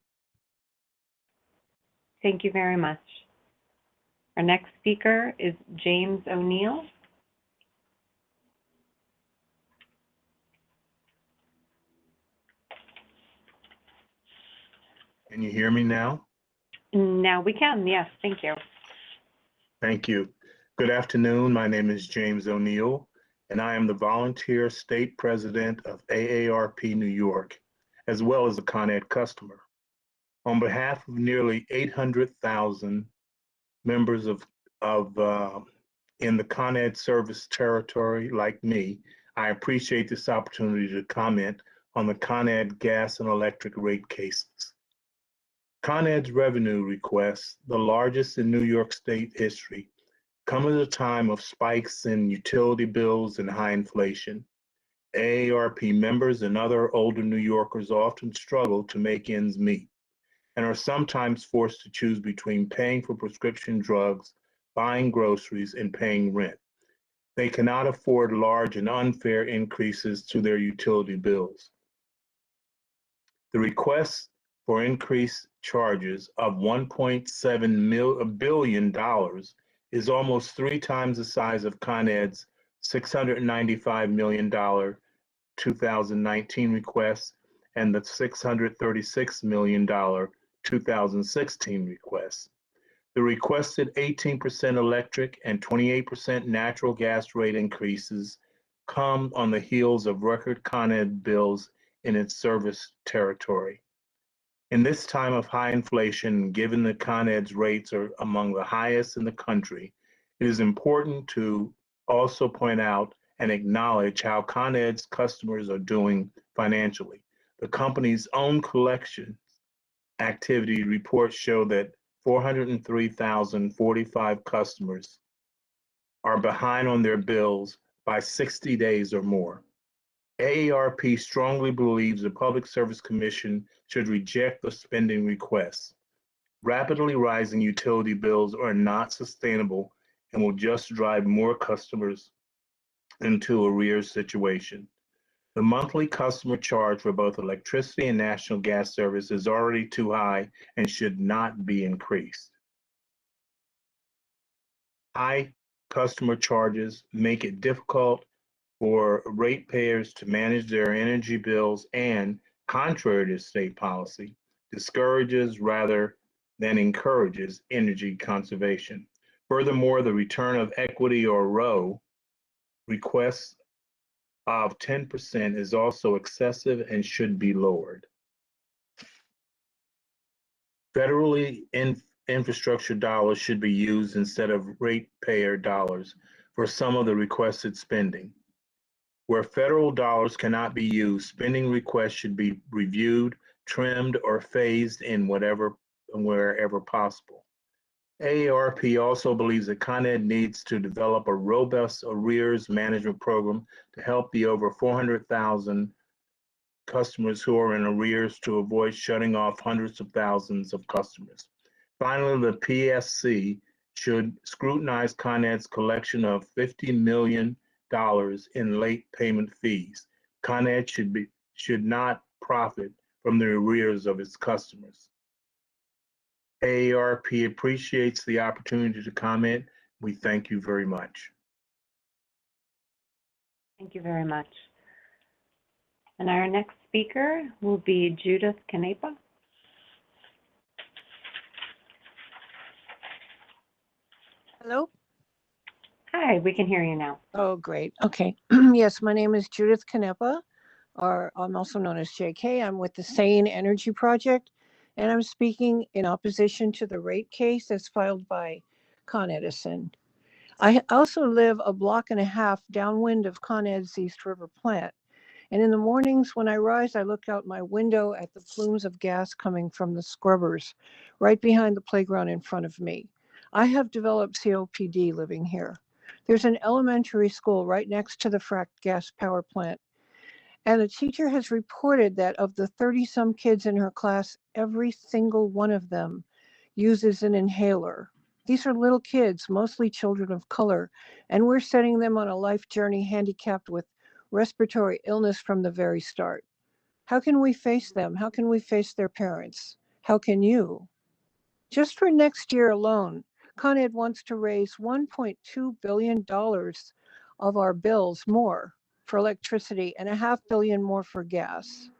Thank you very much. Our next speaker is James O'Neill. Can you hear me now? Now we can, yes, thank you. Thank you. Good afternoon. My name is James O'Neill, and I am the volunteer state president of AARP New York, as well as a Con Ed customer. On behalf of nearly 800,000 members in the Con Ed service territory like me, I appreciate this opportunity to comment on the Con Ed gas and electric rate cases. Con Ed's revenue requests, the largest in New York State history, come at a time of spikes in utility bills and high inflation. AARP members and other older New Yorkers often struggle to make ends meet and are sometimes forced to choose between paying for prescription drugs, buying groceries, and paying rent. They cannot afford large and unfair increases to their utility bills. The requests for increased charges of $1.7 billion is almost 3 times the size of Con Ed's $695 million 2019 request and the $636 million 2016 request. The requested 18% electric and 28% natural gas rate increases come on the heels of record Con Ed bills in its service territory. In this time of high inflation, given that Con Ed's rates are among the highest in the country, it is important to also point out and acknowledge how Con Ed's customers are doing financially. The company's own collection activity reports show that 403,045 customers are behind on their bills by 60 days or more. AARP strongly believes the Public Service Commission should reject the spending requests. Rapidly rising utility bills are not sustainable and will just drive more customers into arrears situation. The monthly customer charge for both electricity and national gas service is already too high and should not be increased. High customer charges make it difficult for ratepayers to manage their energy bills and, contrary to state policy, discourages rather than encourages energy conservation. Furthermore, the return of equity or ROE requests of 10% is also excessive and should be lowered. Federally infrastructure dollars should be used instead of ratepayer dollars for some of the requested spending. Where federal dollars cannot be used, spending requests should be reviewed, trimmed, or phased in wherever possible. AARP also believes that Con Ed needs to develop a robust arrears management program to help the over 400,000 customers who are in arrears to avoid shutting off hundreds of thousands of customers. Finally, the PSC should scrutinize Con Ed's collection of $50 million in late payment fees. Con Ed should not profit from the arrears of its customers. AARP appreciates the opportunity to comment. We thank you very much. Thank you very much. And our next speaker will be Judith Canepa. Hello? Hi, we can hear you now. Oh, great. Okay. Yes, my name is Judith Canepa, or I'm also known as JK. I'm with the Sane Energy Project, and I'm speaking in opposition to the rate case that's filed by Con Edison. I also live a block and a half downwind of Con Ed's East River plant. And in the mornings when I rise, I look out my window at the plumes of gas coming from the scrubbers right behind the playground in front of me. I have developed COPD living here. There's an elementary school right next to the fracked gas power plant. And a teacher has reported that of the 30-some kids in her class, every single one of them uses an inhaler. These are little kids, mostly children of color, and we're setting them on a life journey handicapped with respiratory illness from the very start. How can we face them? How can we face their parents? How can you? Just for next year alone, Con Ed wants to raise $1.2 billion of our bills more for electricity and $500 million more for gas.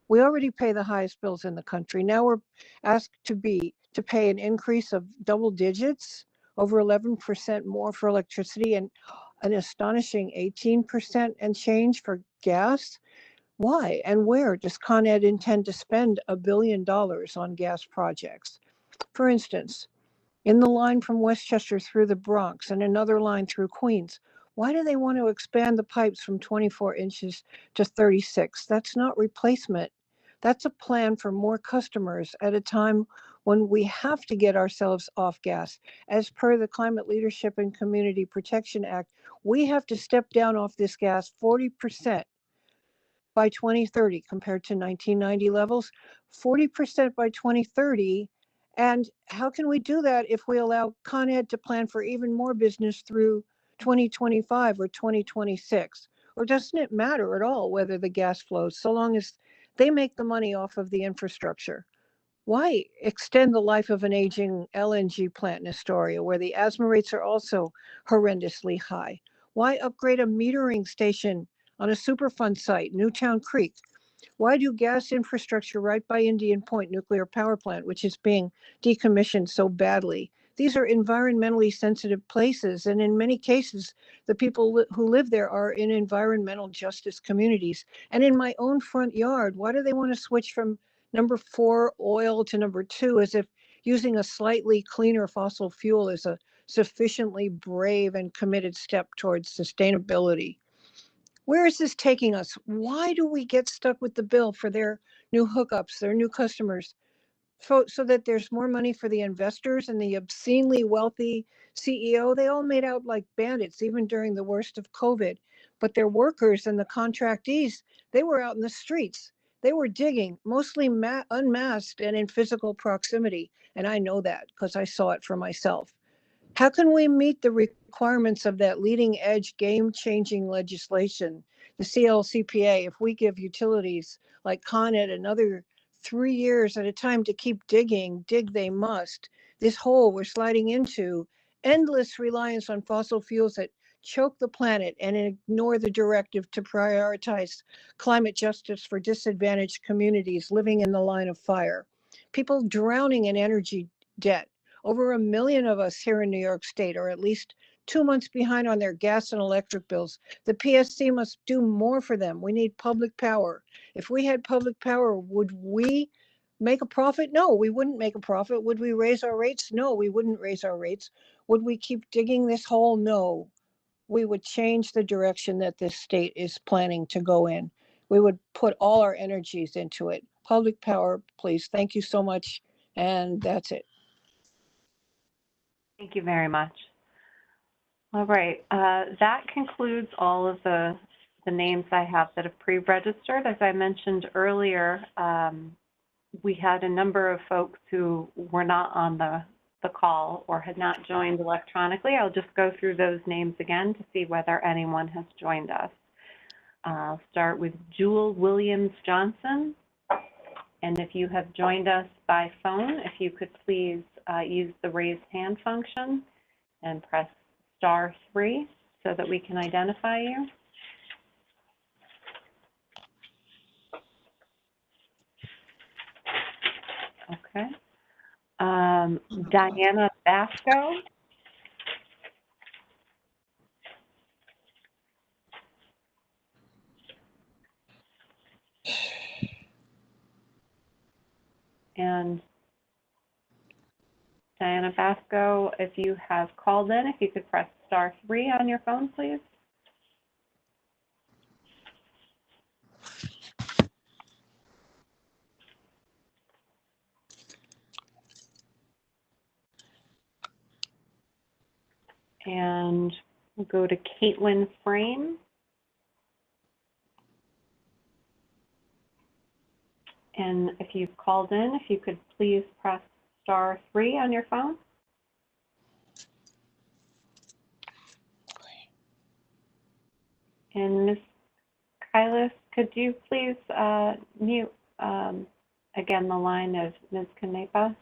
We already pay the highest bills in the country. Now we're asked to pay an increase of double digits, over 11% more for electricity and an astonishing 18% and change for gas. Why and where does Con Ed intend to spend $1 billion on gas projects? For instance, in the line from Westchester through the Bronx and another line through Queens, why do they want to expand the pipes from 24 inches to 36? That's not replacement. That's a plan for more customers at a time when we have to get ourselves off gas. As per the Climate Leadership and Community Protection Act, we have to step down off this gas 40% by 2030 compared to 1990 levels, 40% by 2030. And how can we do that if we allow Con Ed to plan for even more business through 2025 or 2026? Or doesn't it matter at all whether the gas flows, so long as they make the money off of the infrastructure? Why extend the life of an aging LNG plant in Astoria where the asthma rates are also horrendously high? Why upgrade a metering station on a Superfund site, Newtown Creek? Why do gas infrastructure right by Indian Point Nuclear Power Plant, which is being decommissioned so badly? These are environmentally sensitive places, and in many cases, the people who live there are in environmental justice communities. And in my own front yard, why do they want to switch from number 4 oil to number 2 as if using a slightly cleaner fossil fuel is a sufficiently brave and committed step towards sustainability? Where is this taking us? Why do we get stuck with the bill for their new hookups, their new customers, so that there's more money for the investors and the obscenely wealthy CEO? They all made out like bandits, even during the worst of COVID. But their workers and the contractees, they were out in the streets. They were digging, mostly unmasked and in physical proximity. And I know that because I saw it for myself. How can we meet the requirements of that leading edge game-changing legislation, the CLCPA, if we give utilities like Con Ed another 3 years at a time to keep digging? Dig they must. This hole we're sliding into, endless reliance on fossil fuels that choke the planet and ignore the directive to prioritize climate justice for disadvantaged communities living in the line of fire. People drowning in energy debt. Over 1 million of us here in New York State are at least 2 months behind on their gas and electric bills. The PSC must do more for them. We need public power. If we had public power, would we make a profit? No, we wouldn't make a profit. Would we raise our rates? No, we wouldn't raise our rates. Would we keep digging this hole? No. We would change the direction that this state is planning to go in. We would put all our energies into it. Public power, please. Thank you so much. And that's it. Thank you very much. All right, that concludes all of the names I have that have pre-registered. As I mentioned earlier, we had a number of folks who were not on the call or had not joined electronically. I'll just go through those names again to see whether anyone has joined us. I'll start with Jewel Williams Johnson. And if you have joined us by phone, if you could please use the raised hand function and press *3 so that we can identify you. Okay. Diana Basco. And Diana Basco, if you have called in, if you could press *3 on your phone, please. And we'll go to Caitlin Frame. And if you've called in, if you could please press *3 on your phone. And Ms. Kylis, could you please mute again the line of Ms. Canepa?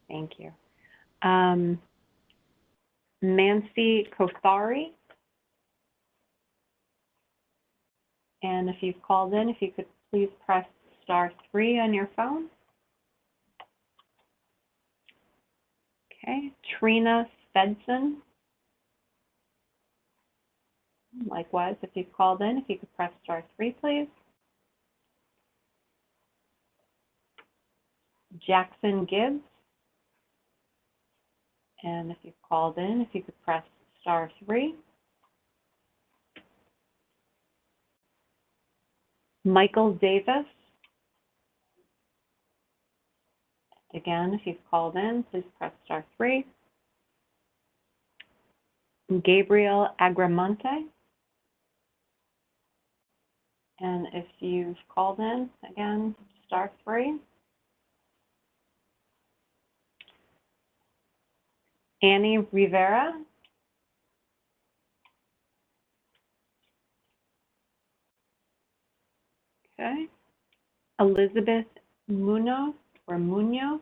Thank you. Nancy Kothari. And if you've called in, if you could please press *3 on your phone. Okay, Trina Svedson. Likewise, if you've called in, if you could press *3, please. Jackson Gibbs. And if you've called in, if you could press *3. Michael Davis. Again, if you've called in, please press *3. Gabriel Agramonte. And if you've called in, again, *3. Annie Rivera. Okay. Elizabeth Munoz or Munoz.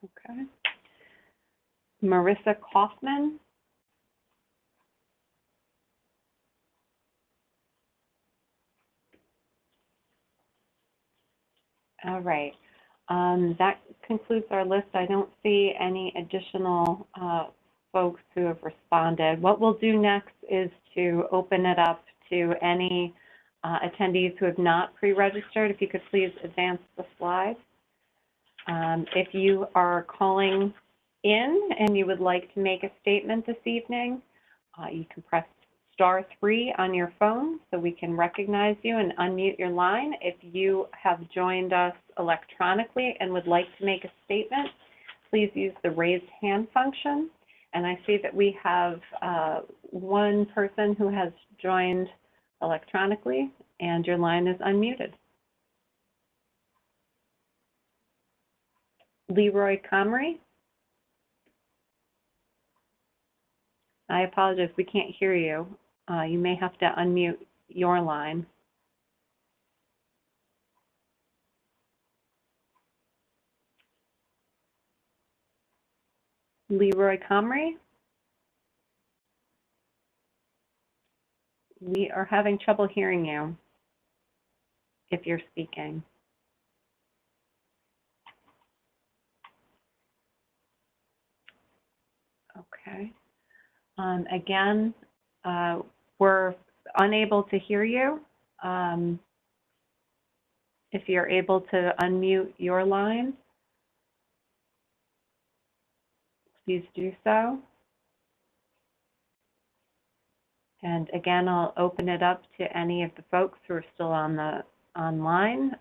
Okay. Marissa Kaufman. All right. That concludes our list. I don't see any additional folks who have responded. What we'll do next is to open it up to any attendees who have not pre-registered. If you could please advance the slide. If you are calling in and you would like to make a statement this evening, you can press *3 on your phone so we can recognize you and unmute your line. If you have joined us electronically and would like to make a statement, please use the raised hand function. And I see that we have one person who has joined electronically, and your line is unmuted. Leroy Comrie. I apologize, we can't hear you. You may have to unmute your line. Leroy Comrie. We are having trouble hearing you if you're speaking. Okay. Again, we're unable to hear you. If you're able to unmute your line, please do so. And again, I'll open it up to any of the folks who are still on the online,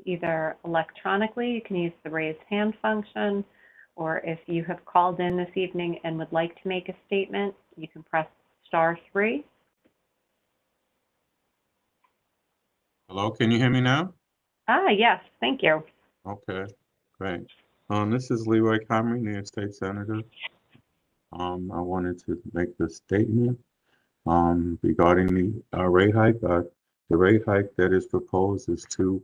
either electronically. You can use the raise hand function, or if you have called in this evening and would like to make a statement, you can press *3. Hello, can you hear me now? Yes, thank you. Okay, great. This is Leroy Comrie, New York State Senator. I wanted to make the statement regarding the rate hike. The rate hike that is proposed is too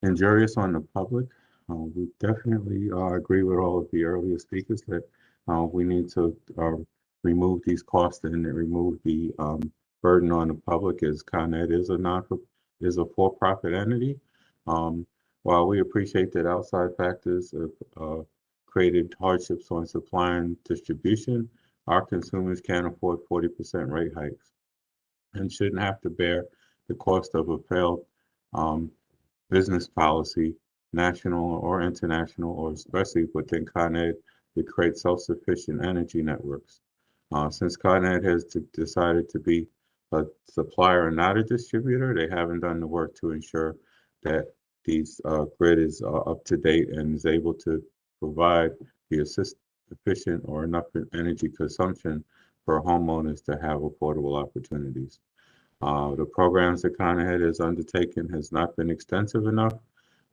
injurious on the public. We definitely agree with all of the earlier speakers that we need to remove these costs and remove the burden on the public, as Con Ed is a for-profit entity. While we appreciate that outside factors have created hardships on supply and distribution, our consumers can't afford 40% rate hikes and shouldn't have to bear the cost of a failed business policy, national or international, or especially within Con Ed, to create self-sufficient energy networks. Since Con Ed has decided to be a supplier and not a distributor, they haven't done the work to ensure that these grid is up to date and is able to provide the sufficient or enough energy consumption for homeowners to have affordable opportunities. The programs that Con Ed has undertaken has not been extensive enough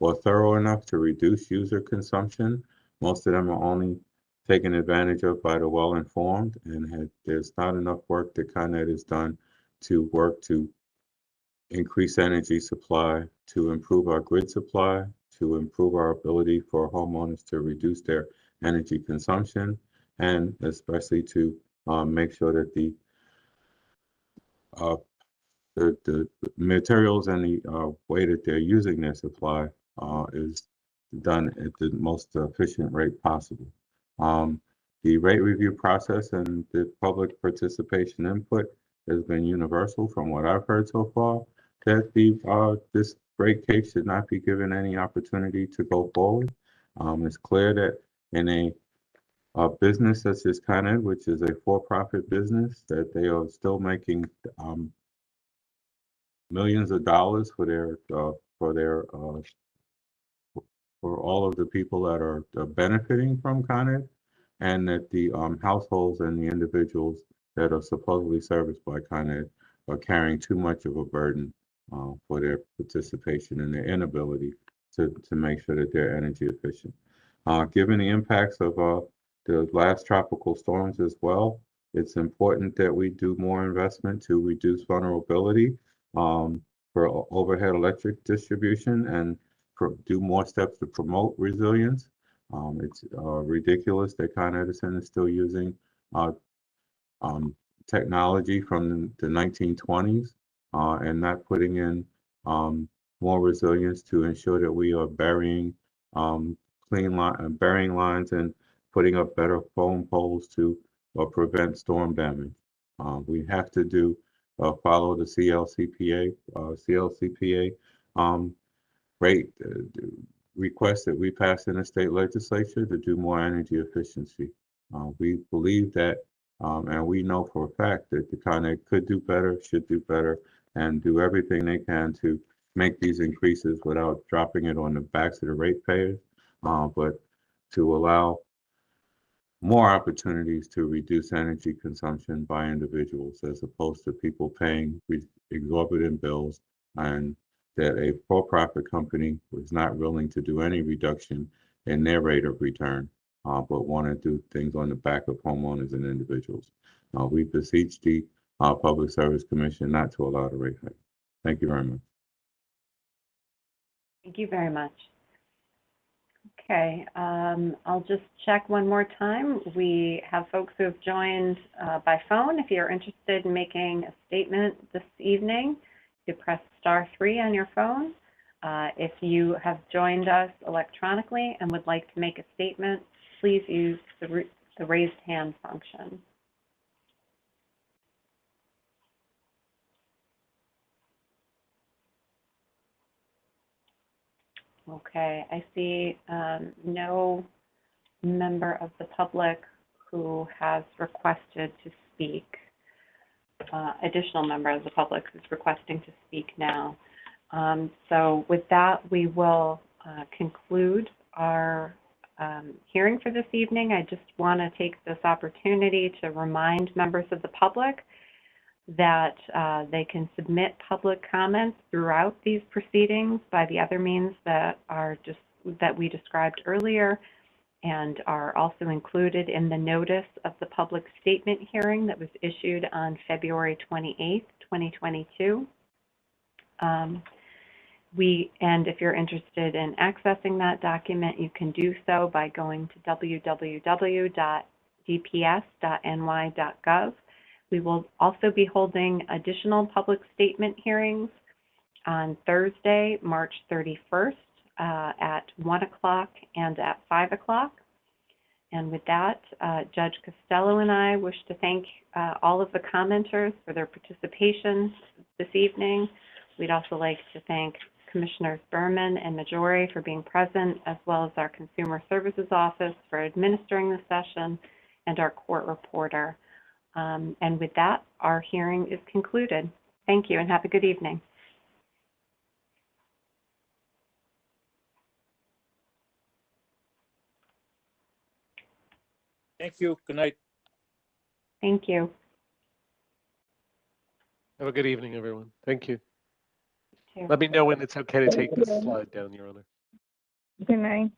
or thorough enough to reduce user consumption. Most of them are only taken advantage of by the well-informed, and there's not enough work that Con Ed has done to work to increase energy supply, to improve our grid supply, to improve our ability for homeowners to reduce their energy consumption, and especially to make sure that the materials and the way that they're using their supply is done at the most efficient rate possible. The rate review process and the public participation input has been universal from what I've heard so far, that this rate case should not be given any opportunity to go forward. It's clear that in a business such as Con Ed, which is a for-profit business, that they are still making millions of dollars for all of the people that are benefiting from Con Ed, and that the households and the individuals that are supposedly serviced by Con Ed are carrying too much of a burden for their participation and their inability to make sure that they're energy efficient. Given the impacts of the last tropical storms as well, it's important that we do more investment to reduce vulnerability for overhead electric distribution and do more steps to promote resilience. It's ridiculous that Con Edison is still using technology from the 1920s and not putting in more resilience to ensure that we are burying burying lines and putting up better phone poles to prevent storm damage. We have to follow the CLCPA rate request that we passed in the state legislature to do more energy efficiency. We believe that, and we know for a fact that the Con Ed could do better, should do better, and do everything they can to make these increases without dropping it on the backs of the ratepayers, but to allow more opportunities to reduce energy consumption by individuals as opposed to people paying exorbitant bills, and that a for-profit company was not willing to do any reduction in their rate of return, but want to do things on the back of homeowners and individuals. We beseech the Public Service Commission not to allow the rate hike. Thank you very much. Thank you very much. Okay, I'll just check one more time. We have folks who have joined by phone. If you're interested in making a statement this evening, you press *3 on your phone. If you have joined us electronically and would like to make a statement, please use the raised hand function. Okay, I see no member of the public who has requested to speak. Additional member of the public who's requesting to speak now. So with that, we will conclude our hearing for this evening. I just want to take this opportunity to remind members of the public that they can submit public comments throughout these proceedings by the other means that we described earlier and are also included in the notice of the public statement hearing that was issued on February 28th, 2022. And if you're interested in accessing that document, you can do so by going to www.dps.ny.gov. We will also be holding additional public statement hearings on Thursday, March 31st at 1 o'clock and at 5 o'clock. And with that, Judge Costello and I wish to thank all of the commenters for their participation this evening. We'd also like to thank Commissioners Berman and Majori for being present, as well as our Consumer Services Office for administering the session, and our court reporter. And with that, our hearing is concluded. Thank you and have a good evening. Thank you. Good night. Thank you. Have a good evening, everyone. Thank you. You too. Let me know when it's okay to take this slide down, Your Honor. Good night.